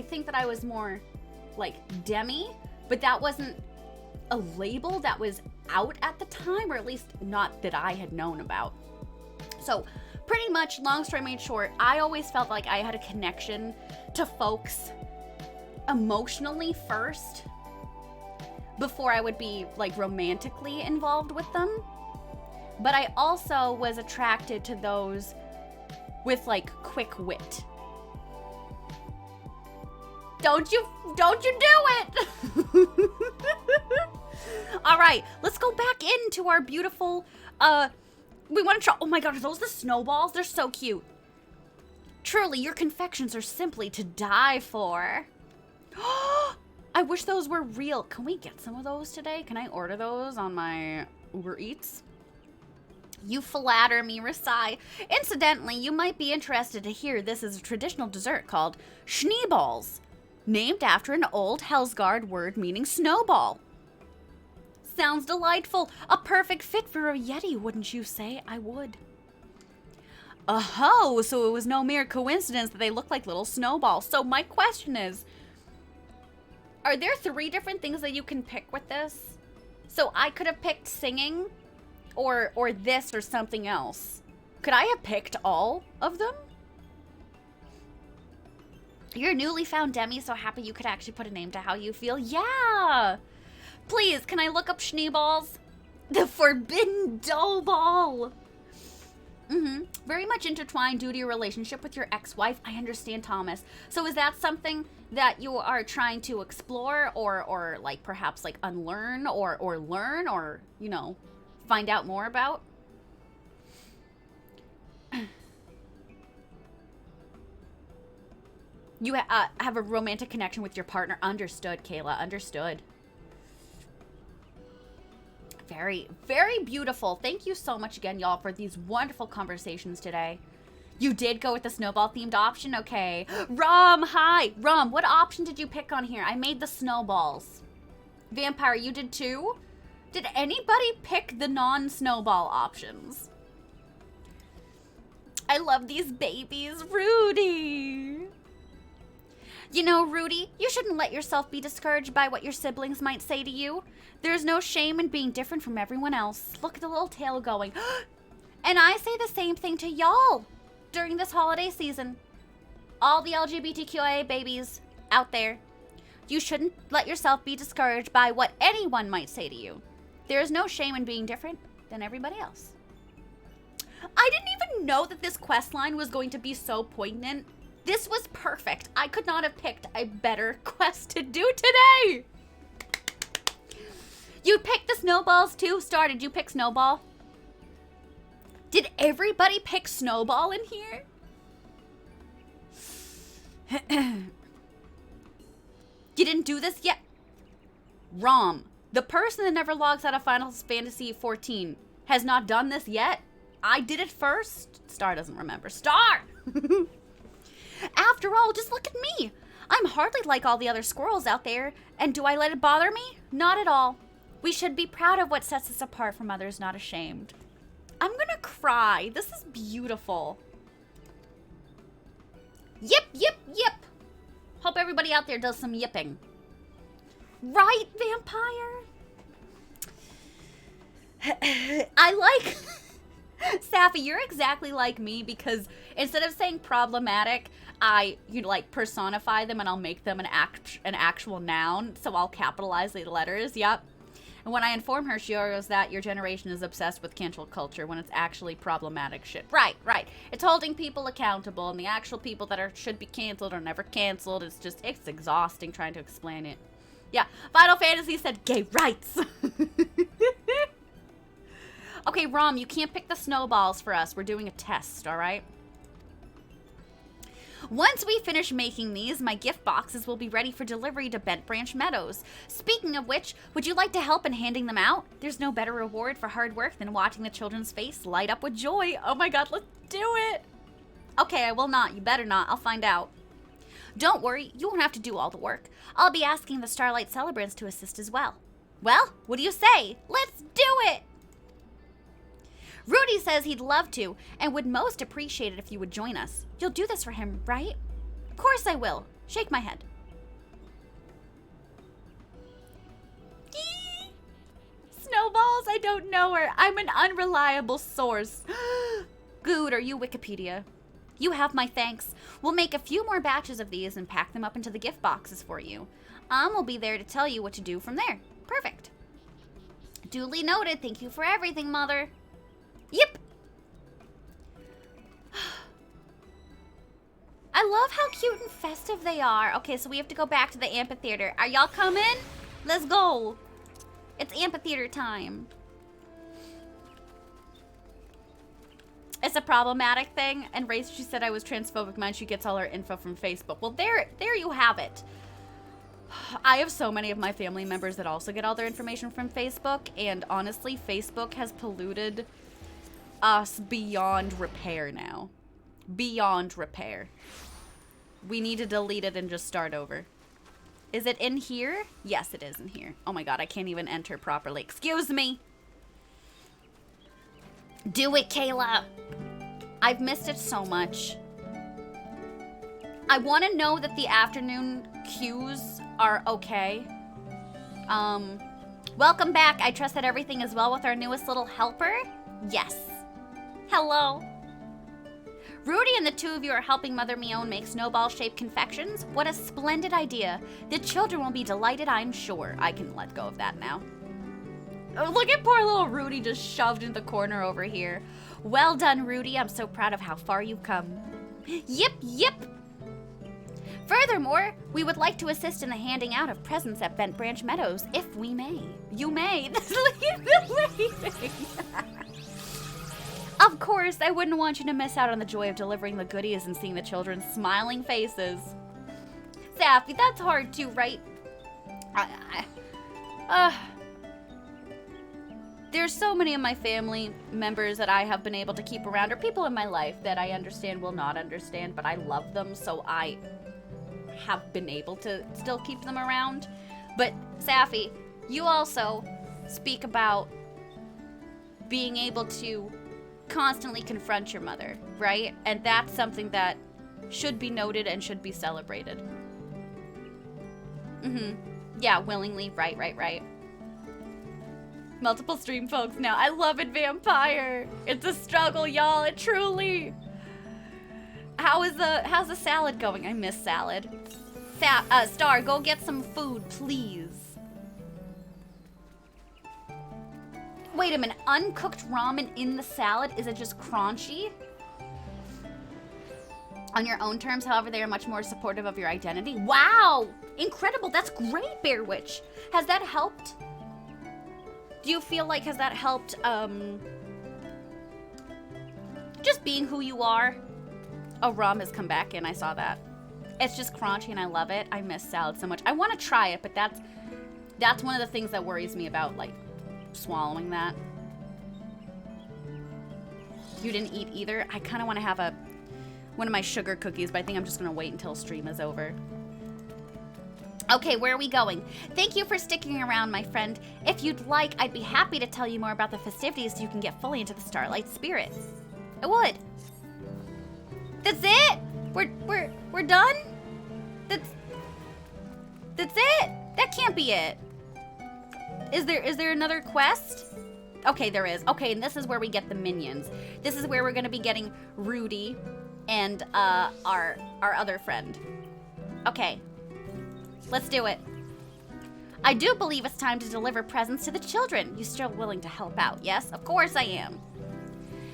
think that I was more like demi, but that wasn't a label that was out at the time, or at least not that I had known about. So pretty much, long story made short, I always felt like I had a connection to folks emotionally first before I would be like romantically involved with them. But I also was attracted to those with like quick wit. Don't you do it! All right, let's go back into our beautiful, we want to try, oh my god, are those the snowballs? They're so cute. Truly, your confections are simply to die for. I wish those were real. Can we get some of those today? Can I order those on my Uber Eats? You flatter me, Rasai. Incidentally, you might be interested to hear this is a traditional dessert called schneeballs, named after an old Hellsgard word meaning snowball. Sounds delightful. A perfect fit for a Yeti, wouldn't you say? I would. Oh, so it was no mere coincidence that they look like little snowballs. So my question is, are there 3 different things that you can pick with this? So I could have picked singing, or this, or something else. Could I have picked all of them? You're newly found Demi, so happy you could actually put a name to how you feel. Yeah! Please, can I look up schneeballs? The forbidden dough ball. Very much intertwined due to your relationship with your ex-wife. I understand, Thomas. So is that something that you are trying to explore, or like perhaps like unlearn, or learn, or, you know, find out more about? You have a romantic connection with your partner. Understood, Kayla. Understood. Very, very beautiful. Thank you so much again, y'all, for these wonderful conversations today. You did go with the snowball-themed option? Okay. Rum, hi. Rum, what option did you pick on here? I made the snowballs. Vampire, you did too? Did anybody pick the non-snowball options? I love these babies. Rudy. You know, Rudy, you shouldn't let yourself be discouraged by what your siblings might say to you. There's no shame in being different from everyone else. Look at the little tail going. And I say the same thing to y'all during this holiday season. All the LGBTQIA babies out there, you shouldn't let yourself be discouraged by what anyone might say to you. There is no shame in being different than everybody else. I didn't even know that this quest line was going to be so poignant. This was perfect. I could not have picked a better quest to do today. You picked the snowballs too? Star, did you pick snowball? Did everybody pick snowball in here? You didn't do this yet? Rom, the person that never logs out of Final Fantasy 14 has not done this yet? I did it first? Star doesn't remember. Star! After all, just look at me. I'm hardly like all the other squirrels out there. And do I let it bother me? Not at all. We should be proud of what sets us apart from others, not ashamed. I'm gonna cry. This is beautiful. Yip, yip, yip. Hope everybody out there does some yipping. Right, vampire? I like... Safi, you're exactly like me, because instead of saying problematic, you like personify them and I'll make them an actual noun, so I'll capitalize the letters. Yep. And when I inform her, she goes that your generation is obsessed with cancel culture when it's actually problematic shit. Right, right. It's holding people accountable, and the actual people that should be canceled are never canceled. It's exhausting trying to explain it. Yeah, Final Fantasy said gay rights. Okay, Rom, you can't pick the snowballs for us. We're doing a test, all right? Once we finish making these, my gift boxes will be ready for delivery to Bent Branch Meadows. Speaking of which, would you like to help in handing them out? There's no better reward for hard work than watching the children's face light up with joy. Oh my god, let's do it! Okay, I will not. You better not. I'll find out. Don't worry, you won't have to do all the work. I'll be asking the Starlight Celebrants to assist as well. Well, what do you say? Let's do it! Rudy says he'd love to and would most appreciate it if you would join us. You'll do this for him, right? Of course I will. Shake my head. Eee! Snowballs? I don't know her. I'm an unreliable source. Good, are you Wikipedia? You have my thanks. We'll make a few more batches of these and pack them up into the gift boxes for you. Will be there to tell you what to do from there. Perfect. Duly noted. Thank you for everything, Mother. Yep. I love how cute and festive they are. Okay, so we have to go back to the amphitheater. Are y'all coming? Let's go. It's amphitheater time. It's a problematic thing, and Race, she said I was transphobic. Man, she gets all her info from Facebook. Well, there you have it. I have so many of my family members that also get all their information from Facebook, and honestly, Facebook has polluted us beyond repair now. Beyond repair. We need to delete it and just start over. Is it in here? Yes, it is in here. Oh my god, I can't even enter properly. Excuse me. Do it, Kayla. I've missed it so much. I want to know that the afternoon queues are okay. Welcome back. I trust that everything is well with our newest little helper. Yes. Hello. Rudy and the two of you are helping Mother Mion make snowball-shaped confections. What a splendid idea. The children will be delighted, I'm sure. I can let go of that now. Oh, look at poor little Rudy just shoved in the corner over here. Well done, Rudy. I'm so proud of how far you've come. Yip, yip. Furthermore, we would like to assist in the handing out of presents at Bent Branch Meadows, if we may. You may. Of course, I wouldn't want you to miss out on the joy of delivering the goodies and seeing the children's smiling faces. Sappy, that's hard too, right? There's so many of my family members that I have been able to keep around, or people in my life that I understand will not understand, but I love them, so I have been able to still keep them around. But, Safi, you also speak about being able to constantly confront your mother, right? And that's something that should be noted and should be celebrated. Yeah, willingly. Right. Multiple stream folks now. I love it, Vampire. It's a struggle, y'all. It truly. How's the salad going? I miss salad. Star, go get some food, please. Wait a minute. Uncooked ramen in the salad? Is it just crunchy? On your own terms, however, they are much more supportive of your identity. Wow! Incredible. That's great, Bear Witch. Has that helped? Do you feel like, has that helped, just being who you are? Oh, rum has come back in. I saw that. It's just crunchy and I love it. I miss salad so much. I want to try it, but that's one of the things that worries me about, like, swallowing that. You didn't eat either? I kind of want to have one of my sugar cookies, but I think I'm just going to wait until stream is over. Okay, where are we going? Thank you for sticking around, my friend. If you'd like, I'd be happy to tell you more about the festivities so you can get fully into the Starlight spirit. I would. That's it? We're done? That's it? That can't be it. Is there another quest? Okay, there is. Okay, and this is where we get the minions. This is where we're gonna be getting Rudy and our other friend. Okay. Let's do it. I do believe it's time to deliver presents to the children. You still willing to help out, yes? Of course I am.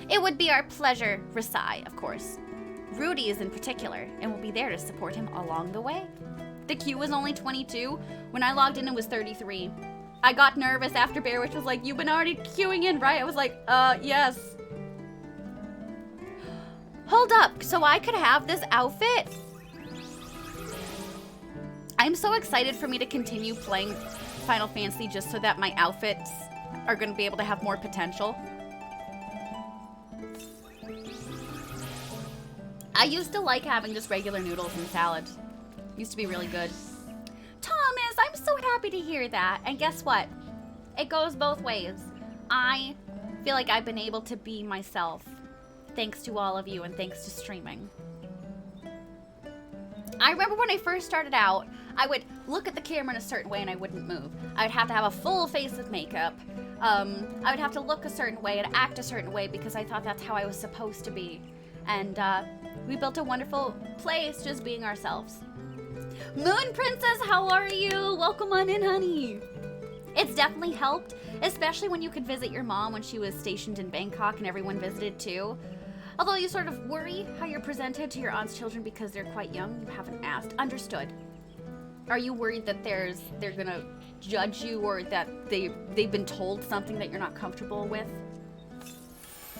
It would be our pleasure, Rasai, of course. Rudy is in particular, and will be there to support him along the way. the queue was only 22. When I logged in, it was 33. I got nervous after Bear Witch was like, you've been already queuing in, right? I was like, yes. Hold up, so I could have this outfit? I'm so excited for me to continue playing Final Fantasy just so that my outfits are gonna be able to have more potential. I used to like having just regular noodles and salad. Used to be really good. Thomas, I'm so happy to hear that. And guess what? It goes both ways. I feel like I've been able to be myself thanks to all of you and thanks to streaming. I remember when I first started out, I would look at the camera in a certain way and I wouldn't move. I would have to have a full face of makeup. I would have to look a certain way and act a certain way because I thought that's how I was supposed to be. And we built a wonderful place just being ourselves. Moon Princess, how are you? Welcome on in, honey. It's definitely helped, especially when you could visit your mom when she was stationed in Bangkok and everyone visited too. Although you sort of worry how you're presented to your aunt's children because they're quite young, you haven't asked. Understood. Are you worried that they're gonna judge you or that they've been told something that you're not comfortable with?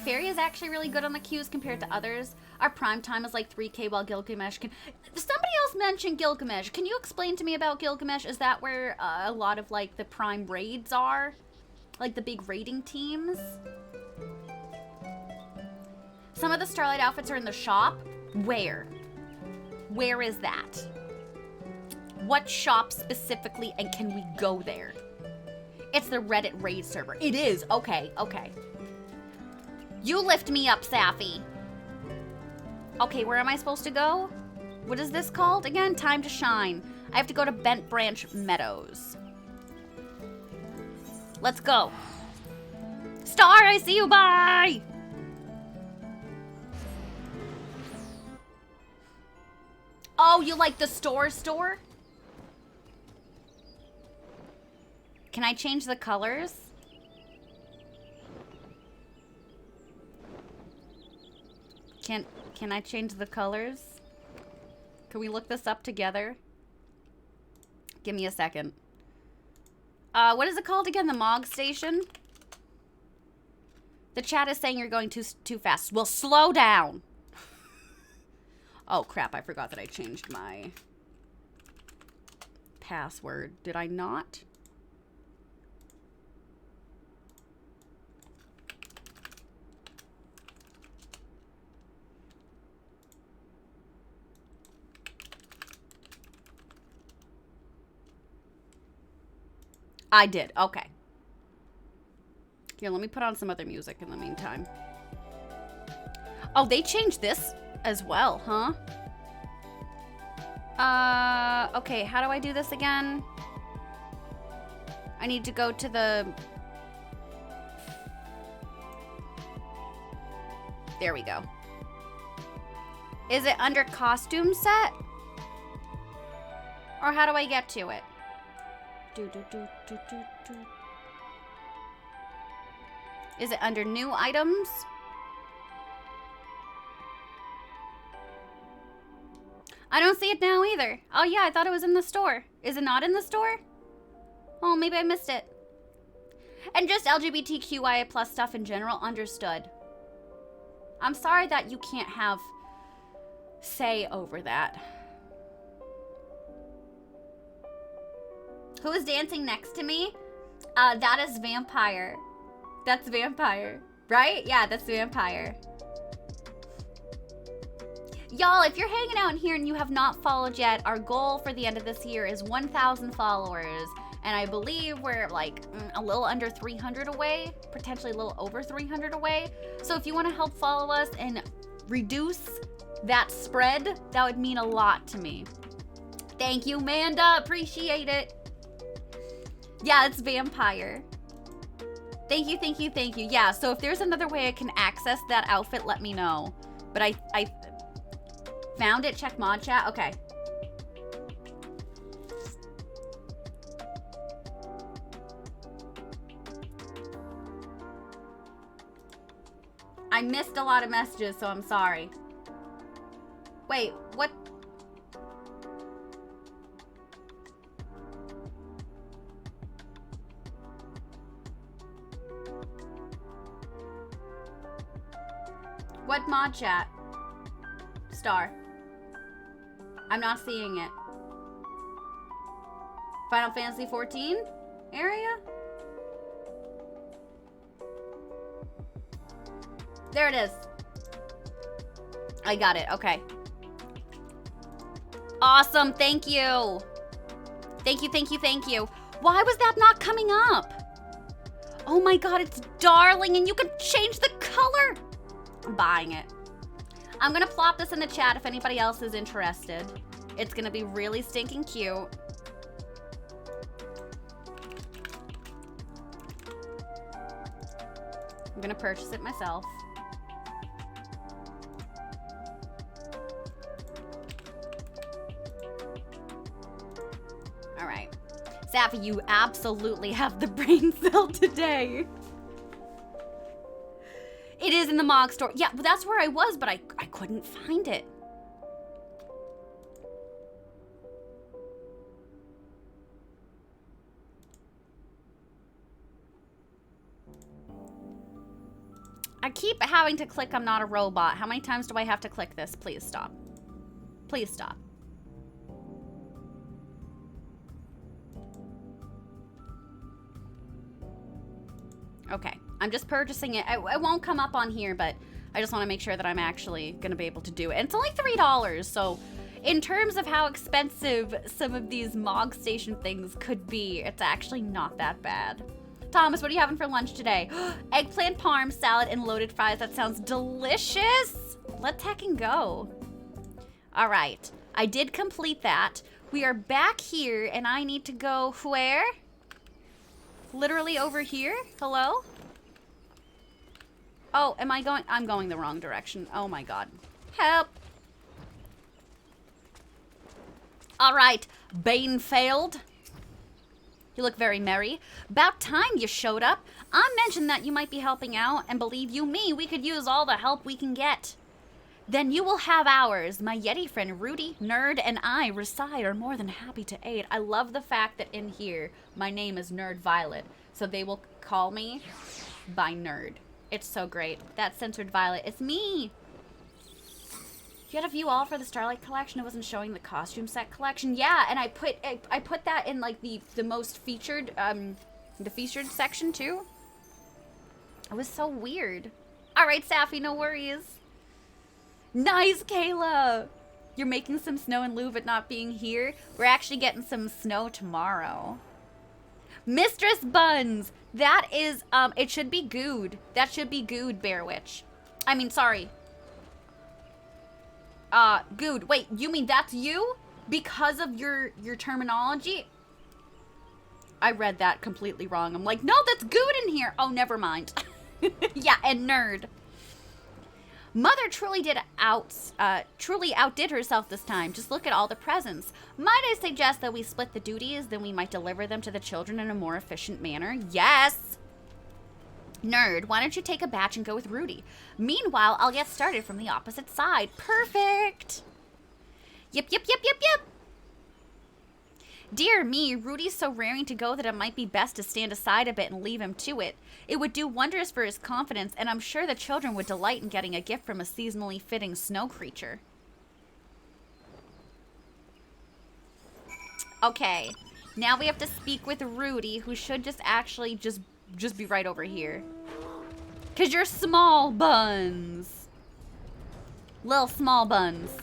Fairy is actually really good on the queues compared to others. Our prime time is like 3K while Gilgamesh can... Somebody else mentioned Gilgamesh. Can you explain to me about Gilgamesh? Is that where a lot of like the prime raids are? Like the big raiding teams? Some of the Starlight outfits are in the shop. Where? Where is that? What shop specifically, and can we go there? It's the Reddit raid server. It is. Okay, okay. You lift me up, Safi. Okay, where am I supposed to go? What is this called again? Time to shine. I have to go to Bent Branch Meadows. Let's go. Star, I see you. Bye. Oh, you like the store? Can I change the colors? Can I change the colors? Can we look this up together? Give me a second. What is it called again? The Mog Station? The chat is saying you're going too fast. Well, slow down. Oh, crap. I forgot that I changed my password. Did I not? I did. Okay. Here, let me put on some other music in the meantime. Oh, they changed this as well, huh? Okay, how do I do this again? I need to go to the... There we go. Is it under costume set? Or how do I get to it? Is it under new items? I don't see it now either. Oh yeah, I thought it was in the store. Is it not in the store? Oh, maybe I missed it. And just LGBTQIA plus stuff in general, understood. I'm sorry that you can't have say over that. Who is dancing next to me? That is Vampire. That's Vampire, right? Yeah, that's Vampire. Y'all, if you're hanging out in here and you have not followed yet, our goal for the end of this year is 1,000 followers. And I believe we're like a little under 300 away, potentially a little over 300 away. So if you want to help follow us and reduce that spread, that would mean a lot to me. Thank you, Amanda. Appreciate it. Yeah, it's Vampire. Thank you, thank you, thank you. Yeah, so if there's another way I can access that outfit, let me know. But I found it. Check mod chat. Okay. I missed a lot of messages, so I'm sorry. Wait, what? What mod chat? Star. I'm not seeing it. Final Fantasy 14 area? There it is. I got it. Okay. Awesome. Thank you. Thank you, thank you, thank you. Why was that not coming up? Oh my god, it's darling, and you can change the color. I'm buying it. I'm gonna plop this in the chat if anybody else is interested. It's gonna be really stinking cute. I'm gonna purchase it myself. All right. Sappy, you absolutely have the brain cell today. It is in the Mog store. Yeah, but that's where I was, but I couldn't find it. I keep having to click I'm not a robot. How many times do I have to click this? Please stop. Please stop. Okay, I'm just purchasing it. It won't come up on here, but I just want to make sure that I'm actually going to be able to do it. And it's only $3, so in terms of how expensive some of these Mog Station things could be, it's actually not that bad. Thomas, what are you having for lunch today? Eggplant parm, salad, and loaded fries. That sounds delicious. Let's heckin' go. All right, I did complete that. We are back here, and I need to go where? Literally over here? Hello? Oh, am I going? I'm going the wrong direction. Oh my god. Help! All right, Bane failed. You look very merry. About time you showed up. I mentioned that you might be helping out, and believe you me, we could use all the help we can get. Then you will have ours. My Yeti friend Rudy, Nerd, and I, Resai, are more than happy to aid. I love the fact that in here, my name is ThatNerdViolet, so they will call me by Nerd. It's so great. That's Censored Violet. It's me! You had a view all for the Starlight collection. It wasn't showing the costume set collection. Yeah, and I put that in like the most featured, the featured section too. It was so weird. All right, Safi, no worries. Nice, Kayla. You're making some snow in lieu of it not being here. We're actually getting some snow tomorrow. Mistress Buns. That is, it should be good. That should be good, Bear Witch. I mean, sorry. Good. Wait, you mean that's you? Because of your terminology? I read that completely wrong. I'm like, no, that's good in here. Oh, never mind. Yeah, and Nerd. Mother truly outdid herself this time. Just look at all the presents. Might I suggest that we split the duties, then we might deliver them to the children in a more efficient manner? Yes! Nerd, why don't you take a batch and go with Rudy? Meanwhile, I'll get started from the opposite side. Perfect! Yep, yep, yep, yep, yep! Dear me, Rudy's so raring to go that it might be best to stand aside a bit and leave him to it. It would do wonders for his confidence, and I'm sure the children would delight in getting a gift from a seasonally fitting snow creature. Okay, now we have to speak with Rudy, who should just actually just be right over here. 'Cause you're small buns. Little small buns.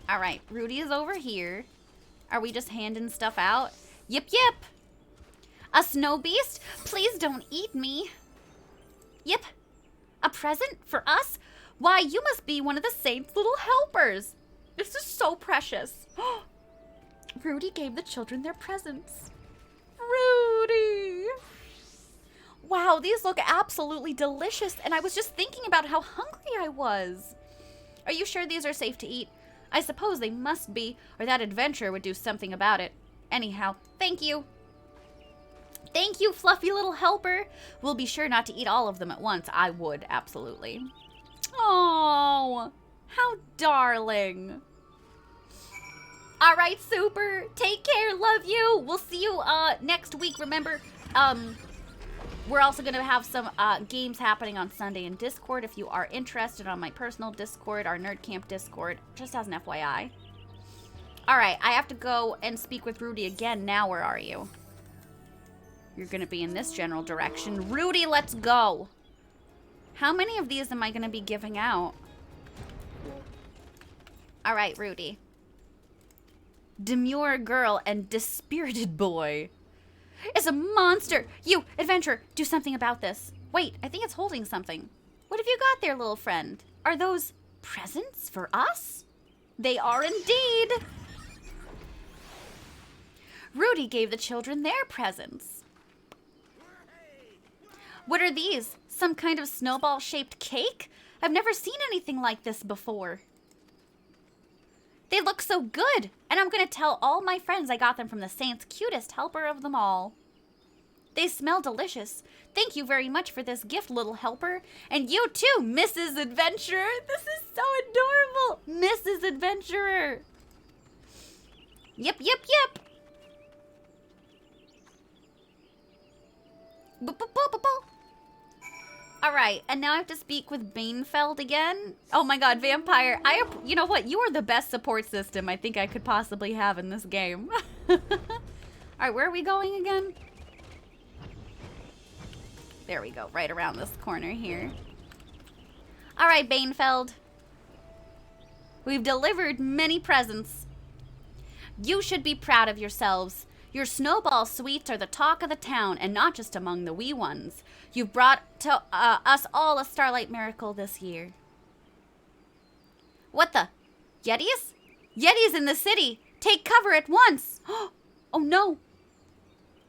All right, Rudy is over here. Are we just handing stuff out? Yip, yip. A snow beast? Please don't eat me. Yip. A present for us? Why, you must be one of the saint's little helpers. This is so precious. Rudy gave the children their presents. Rudy. Wow, these look absolutely delicious, and I was just thinking about how hungry I was. Are you sure these are safe to eat? I suppose they must be, or that adventurer would do something about it. Anyhow, thank you. Thank you, fluffy little helper. We'll be sure not to eat all of them at once. I would, absolutely. Oh, how darling. All right, super. Take care. Love you. We'll see you next week. Remember, We're also going to have some games happening on Sunday in Discord if you are interested, on my personal Discord, our Nerd Camp Discord, just as an FYI. All right, I have to go and speak with Rudy again. Now, where are you? You're going to be in this general direction. Rudy, let's go. How many of these am I going to be giving out? All right, Rudy. Demure girl and dispirited boy. It's a monster. You, adventurer, do something about this. Wait, I think it's holding something. What have you got there, little friend? Are those presents for us? They are indeed. Rudy gave the children their presents. What are these? Some kind of snowball-shaped cake? I've never seen anything like this before. They look so good, and I'm going to tell all my friends I got them from the saint's cutest helper of them all. They smell delicious. Thank you very much for this gift, little helper. And you too, Mrs. Adventurer. This is so adorable. Mrs. Adventurer. Yep, yep, yep. All right, and now I have to speak with Banefeld again. Oh my god, Vampire. You know what? You are the best support system I think I could possibly have in this game. All right, where are we going again? There we go, right around this corner here. All right, Banefeld. We've delivered many presents. You should be proud of yourselves. Your snowball sweets are the talk of the town, and not just among the wee ones. You've brought to us all a starlight miracle this year. What the? Yetis? Yetis in the city! Take cover at once! Oh no!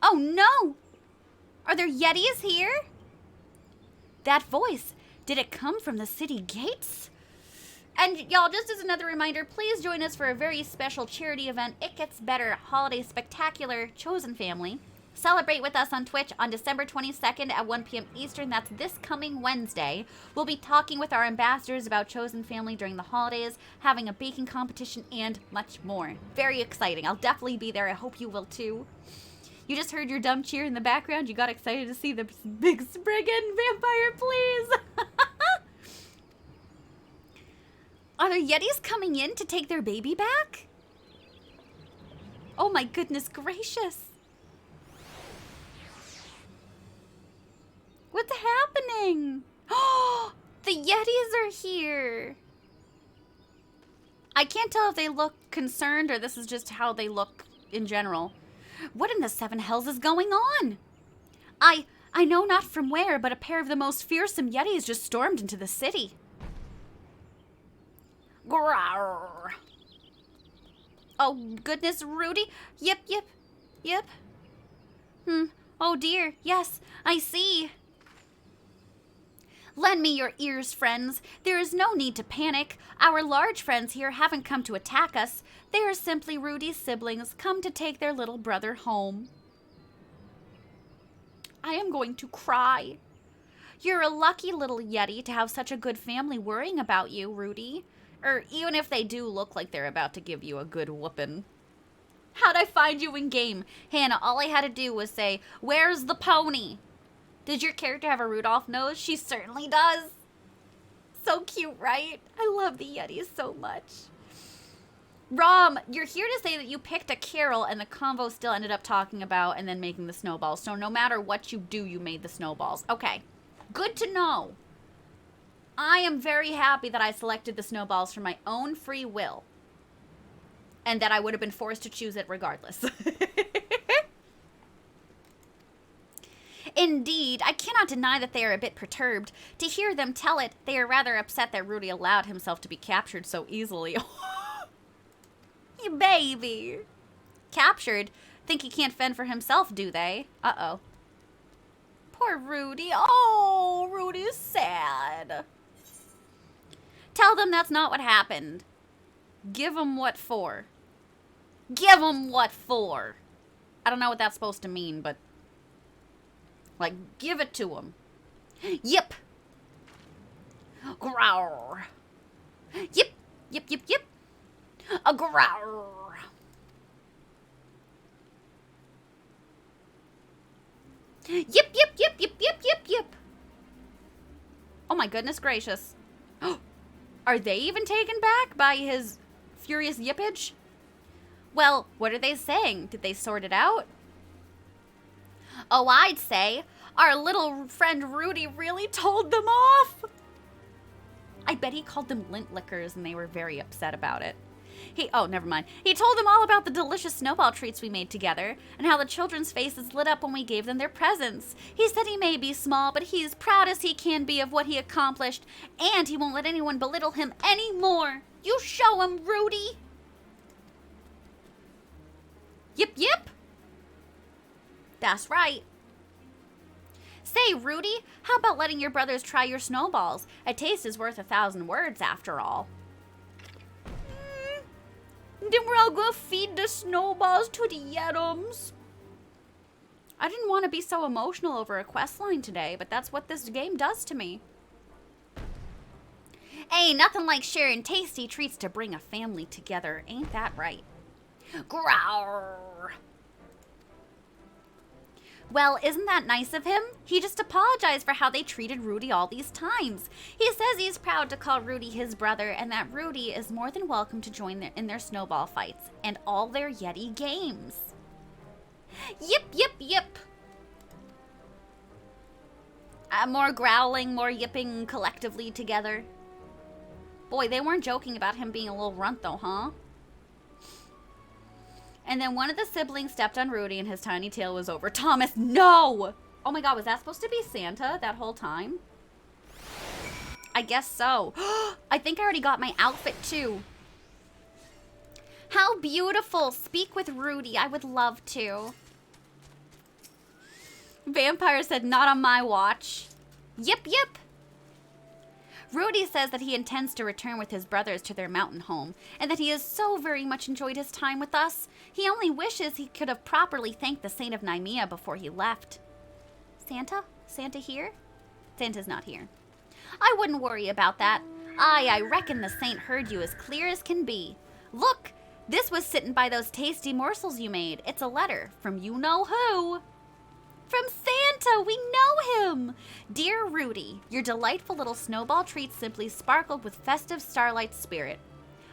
Oh no! Are there Yetis here? That voice, did it come from the city gates? And y'all, just as another reminder, please join us for a very special charity event, It Gets Better Holiday Spectacular Chosen Family. Celebrate with us on Twitch on December 22nd at 1 p.m. Eastern. That's this coming Wednesday. We'll be talking with our ambassadors about Chosen Family during the holidays, having a baking competition, and much more. Very exciting. I'll definitely be there. I hope you will too. You just heard your dumb cheer in the background. You got excited to see the big Spriggan vampire, please. Are there Yetis coming in to take their baby back? Oh my goodness gracious. What's happening? Oh, the Yetis are here. I can't tell if they look concerned or this is just how they look in general. What in the seven hells is going on? I know not from where, but a pair of the most fearsome Yetis just stormed into the city. Growr. Oh, goodness, Rudy. Yep. Oh, dear. Yes, I see. Lend me your ears, friends. There is no need to panic. Our large friends here haven't come to attack us. They are simply Rudy's siblings, come to take their little brother home. I am going to cry. You're a lucky little Yeti to have such a good family worrying about you, Rudy. Or even if they do look like they're about to give you a good whooping. How'd I find you in game? Hannah, all I had to do was say, "Where's the pony?" Did your character have a Rudolph nose? She certainly does. So cute, right? I love the Yetis so much. Rom, you're here to say that you picked a carol and the convo still ended up talking about and then making the snowballs. So no matter what you do, you made the snowballs. Okay, good to know. I am very happy that I selected the snowballs from my own free will. And that I would have been forced to choose it regardless. Indeed, I cannot deny that they are a bit perturbed. To hear them tell it, they are rather upset that Rudy allowed himself to be captured so easily. You baby. Captured? Think he can't fend for himself, do they? Uh-oh. Poor Rudy. Oh, Rudy's sad. Tell them that's not what happened. Give them what for. Give them what for. I don't know what that's supposed to mean, but... like, give it to them. Yip. Growl. Yip. A growl. Yip. goodness gracious. Are they even taken back by his furious yippage? Well, what are they saying? Did they sort it out? Oh, I'd say our little friend Rudy really told them off. I bet he called them lint lickers and they were very upset about it. Oh, never mind. He told them all about the delicious snowball treats we made together and how the children's faces lit up when we gave them their presents. He said he may be small, but he's proud as he can be of what he accomplished, and he won't let anyone belittle him anymore. You show him, Rudy. Yip, yip. That's right. Say, Rudy, how about letting your brothers try your snowballs? A taste is worth 1,000 words, after all. Then we're all gonna feed the snowballs to the Adams. I didn't want to be so emotional over a quest line today, but that's what this game does to me. Hey, nothing like sharing tasty treats to bring a family together. Ain't that right? Growl. Well, isn't that nice of him? He just apologized for how they treated Rudy all these times. He says he's proud to call Rudy his brother and that Rudy is more than welcome to join in their snowball fights and all their Yeti games. Yip, yip, yip. More growling, more yipping collectively together. Boy, they weren't joking about him being a little runt though, huh? And then one of the siblings stepped on Rudy and his tiny tail was over. Thomas, no! Oh my god, was that supposed to be Santa that whole time? I guess so. I think I already got my outfit too. How beautiful. Speak with Rudy. I would love to. Vampire said, not on my watch. Yip, yip. Rudy says that he intends to return with his brothers to their mountain home, and that he has so very much enjoyed his time with us. He only wishes he could have properly thanked the Saint of Nymea before he left. Santa? Santa here? Santa's not here. I wouldn't worry about that. I reckon the Saint heard you as clear as can be. Look, this was sitting by those tasty morsels you made. It's a letter from you-know-who. From Santa, we know him! Dear Rudy, your delightful little snowball treats simply sparkled with festive starlight spirit.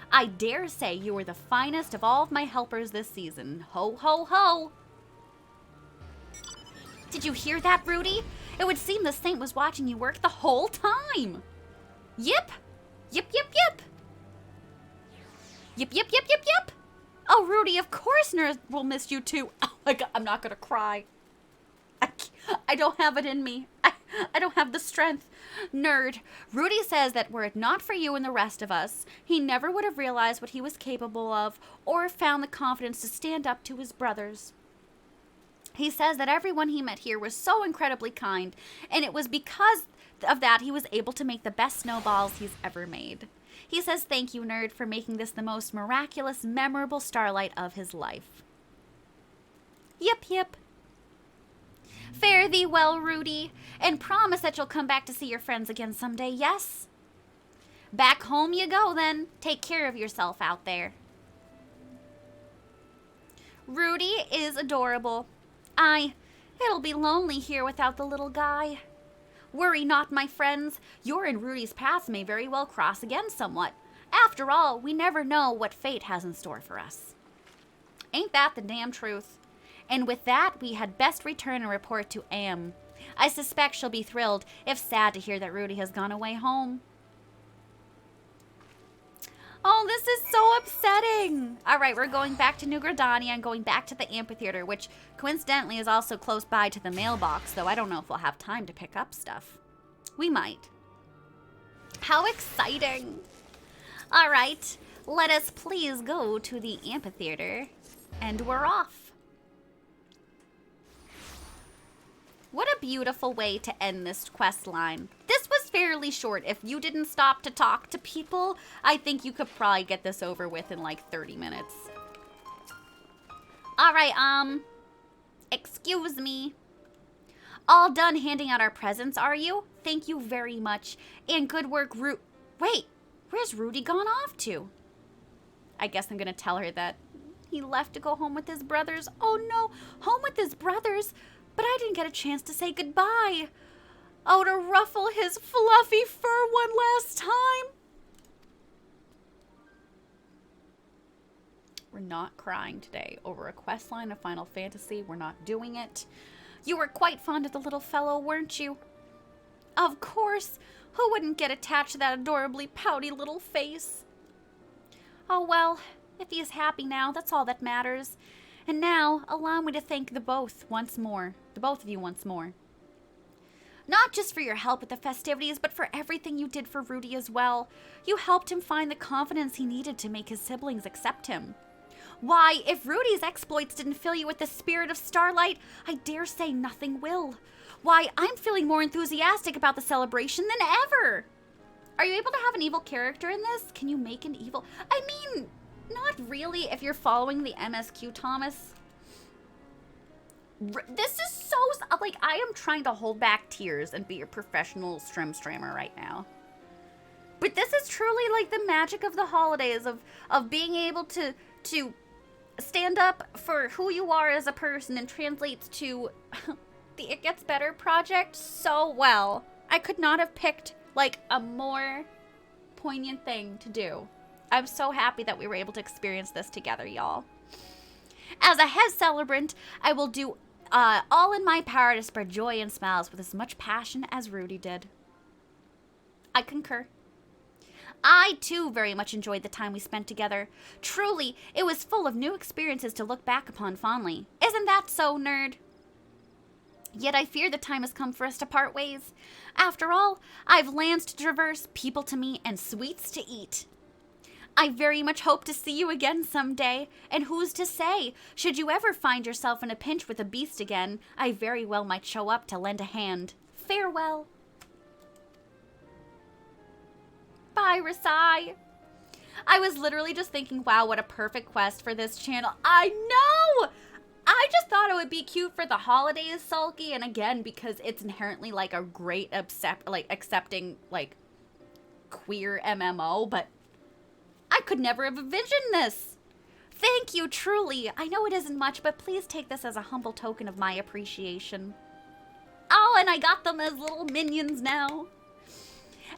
I dare say you were the finest of all of my helpers this season. Ho, ho, ho! Did you hear that, Rudy? It would seem the Saint was watching you work the whole time. Yip! Yip, yip, yip! Yip, yip, yip, yip, yip! Oh, Rudy, of course Nerd will miss you too. Oh my god, I'm not gonna cry. I don't have it in me. I don't have the strength. Nerd. Rudy says that were it not for you and the rest of us, he never would have realized what he was capable of or found the confidence to stand up to his brothers. He says that everyone he met here was so incredibly kind, and it was because of that he was able to make the best snowballs he's ever made. He says thank you, Nerd, for making this the most miraculous, memorable starlight of his life. Yip, yip. Fare thee well, Rudy, and promise that you'll come back to see your friends again someday, yes? Back home you go, then. Take care of yourself out there. Rudy is adorable. It'll be lonely here without the little guy. Worry not, my friends. Your and Rudy's paths may very well cross again somewhat. After all, we never know what fate has in store for us. Ain't that the damn truth? And with that, we had best return and report to Am. I suspect she'll be thrilled, if sad, to hear that Rudy has gone away home. Oh, this is so upsetting. All right, we're going back to New Gradania and going back to the amphitheater, which coincidentally is also close by to the mailbox, though I don't know if we'll have time to pick up stuff. We might. How exciting. All right, let us please go to the amphitheater, and we're off. What a beautiful way to end this quest line. This was fairly short. If you didn't stop to talk to people, I think you could probably get this over with in like 30 minutes. All right, excuse me. All done handing out our presents, are you? Thank you very much. And good work, Wait, where's Rudy gone off to? I guess I'm gonna tell her that he left to go home with his brothers. Oh no, home with his brothers? But I didn't get a chance to say goodbye. Oh, to ruffle his fluffy fur one last time. We're not crying today over a quest line of Final Fantasy. We're not doing it. You were quite fond of the little fellow, weren't you? Of course. Who wouldn't get attached to that adorably pouty little face? Oh well, if he is happy now, that's all that matters. And now, allow me to thank the both of you once more. Not just for your help at the festivities, but for everything you did for Rudy as well. You helped him find the confidence he needed to make his siblings accept him. Why, if Rudy's exploits didn't fill you with the spirit of Starlight, I dare say nothing will. Why, I'm feeling more enthusiastic about the celebration than ever. Are you able to have an evil character in this? Can you make an evil? I mean, not really if you're following the MSQ, Thomas. This is so, like, I am trying to hold back tears and be a professional strammer right now. But this is truly like the magic of the holidays, of being able to stand up for who you are as a person, and translates to the It Gets Better project so well. I could not have picked like a more poignant thing to do. I'm so happy that we were able to experience this together, y'all. As a head celebrant, I will do all in my power to spread joy and smiles with as much passion as Rudy did. I concur. I, too, very much enjoyed the time we spent together. Truly, it was full of new experiences to look back upon fondly. Isn't that so, nerd? Yet I fear the time has come for us to part ways. After all, I've lands to traverse, people to meet, and sweets to eat. I very much hope to see you again someday, and who's to say, should you ever find yourself in a pinch with a beast again, I very well might show up to lend a hand. Farewell. Bye, Rasai. I was literally just thinking, wow, what a perfect quest for this channel. I know! I just thought it would be cute for the holidays, Sulky, and again, because it's inherently like a great accepting like queer MMO, but I could never have envisioned this. Thank you, truly. I know it isn't much, but please take this as a humble token of my appreciation. Oh, and I got them as little minions now.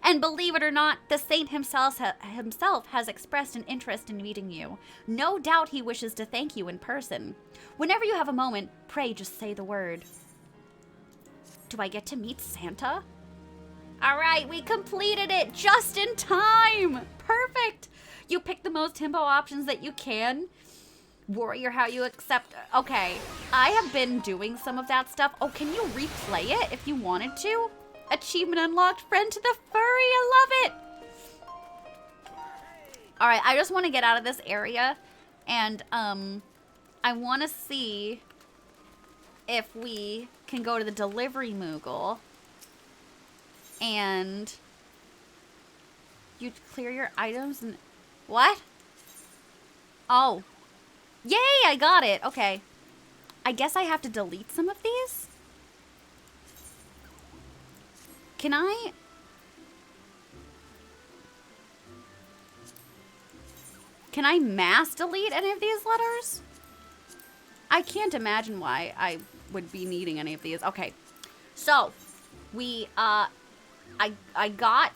And believe it or not, the saint himself has expressed an interest in meeting you. No doubt he wishes to thank you in person. Whenever you have a moment, pray just say the word. Do I get to meet Santa? All right, we completed it just in time. Perfect. You picked the most himbo options that you can. Warrior, how you accept. Okay, I have been doing some of that stuff. Oh, can you replay it if you wanted to? Achievement unlocked, friend to the furry. I love it. All right, I just want to get out of this area, and I want to see if we can go to the delivery Moogle, and you clear your items and what? Oh, yay! I got it. Okay, I guess I have to delete some of these. Can I mass delete any of these letters? I can't imagine why I would be needing any of these. Okay, so we, I got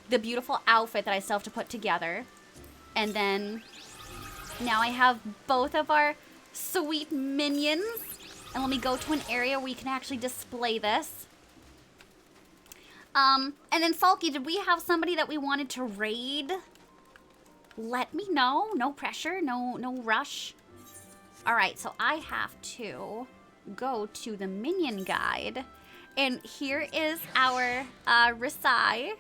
the beautiful outfit that I still have to put together. And then now I have both of our sweet minions. And let me go to an area where we can actually display this. And then Sulky, did we have somebody that we wanted to raid? Let me know. No pressure, no rush. All right, so I have to go to the minion guide. And here is our Rasai.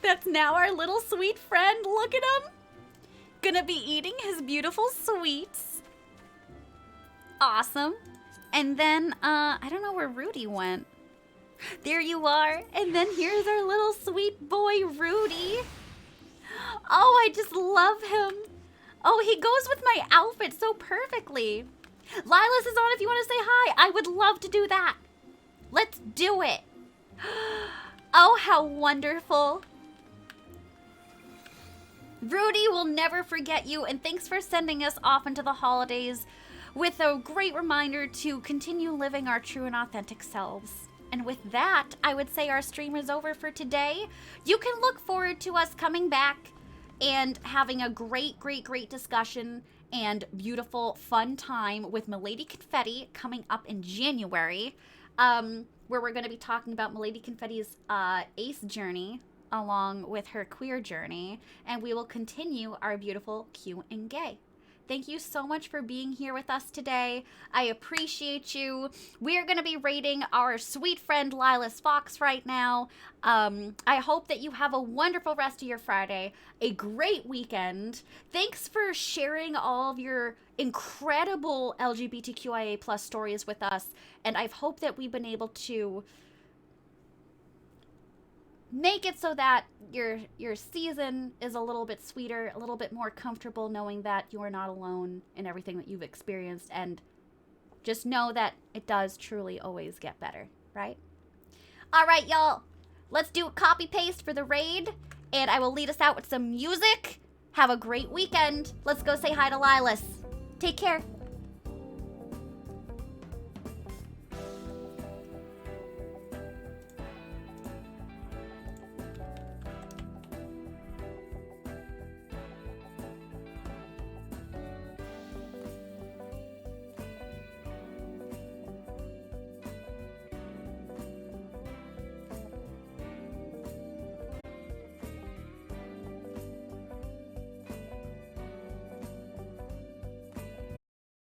That's now our little sweet friend. Look at him. Gonna be eating his beautiful sweets. Awesome. And then, I don't know where Rudy went. There you are. And then here's our little sweet boy, Rudy. Oh, I just love him. Oh, he goes with my outfit so perfectly. Lilas is on if you want to say hi. I would love to do that. Let's do it. Oh, how wonderful. Rudy will never forget you, and thanks for sending us off into the holidays with a great reminder to continue living our true and authentic selves. And with that, I would say our stream is over for today. You can look forward to us coming back and having a great, great, great discussion and beautiful, fun time with Milady Confetti coming up in January, where we're going to be talking about Milady Confetti's ace journey along with her queer journey, and we will continue our beautiful Q&Gay. Thank you so much for being here with us today. I appreciate you. We are going to be rating our sweet friend Lilas Fox right now. I hope that you have a wonderful rest of your Friday, a great weekend. Thanks for sharing all of your incredible LGBTQIA plus stories with us, and I hope that we've been able to make it so that your season is a little bit sweeter, a little bit more comfortable, knowing that you are not alone in everything that you've experienced, and just know that it does truly always get better, right? All right, y'all, let's do a copy paste for the raid, and I will lead us out with some music. Have a great weekend. Let's go say hi to Lilas. Take care.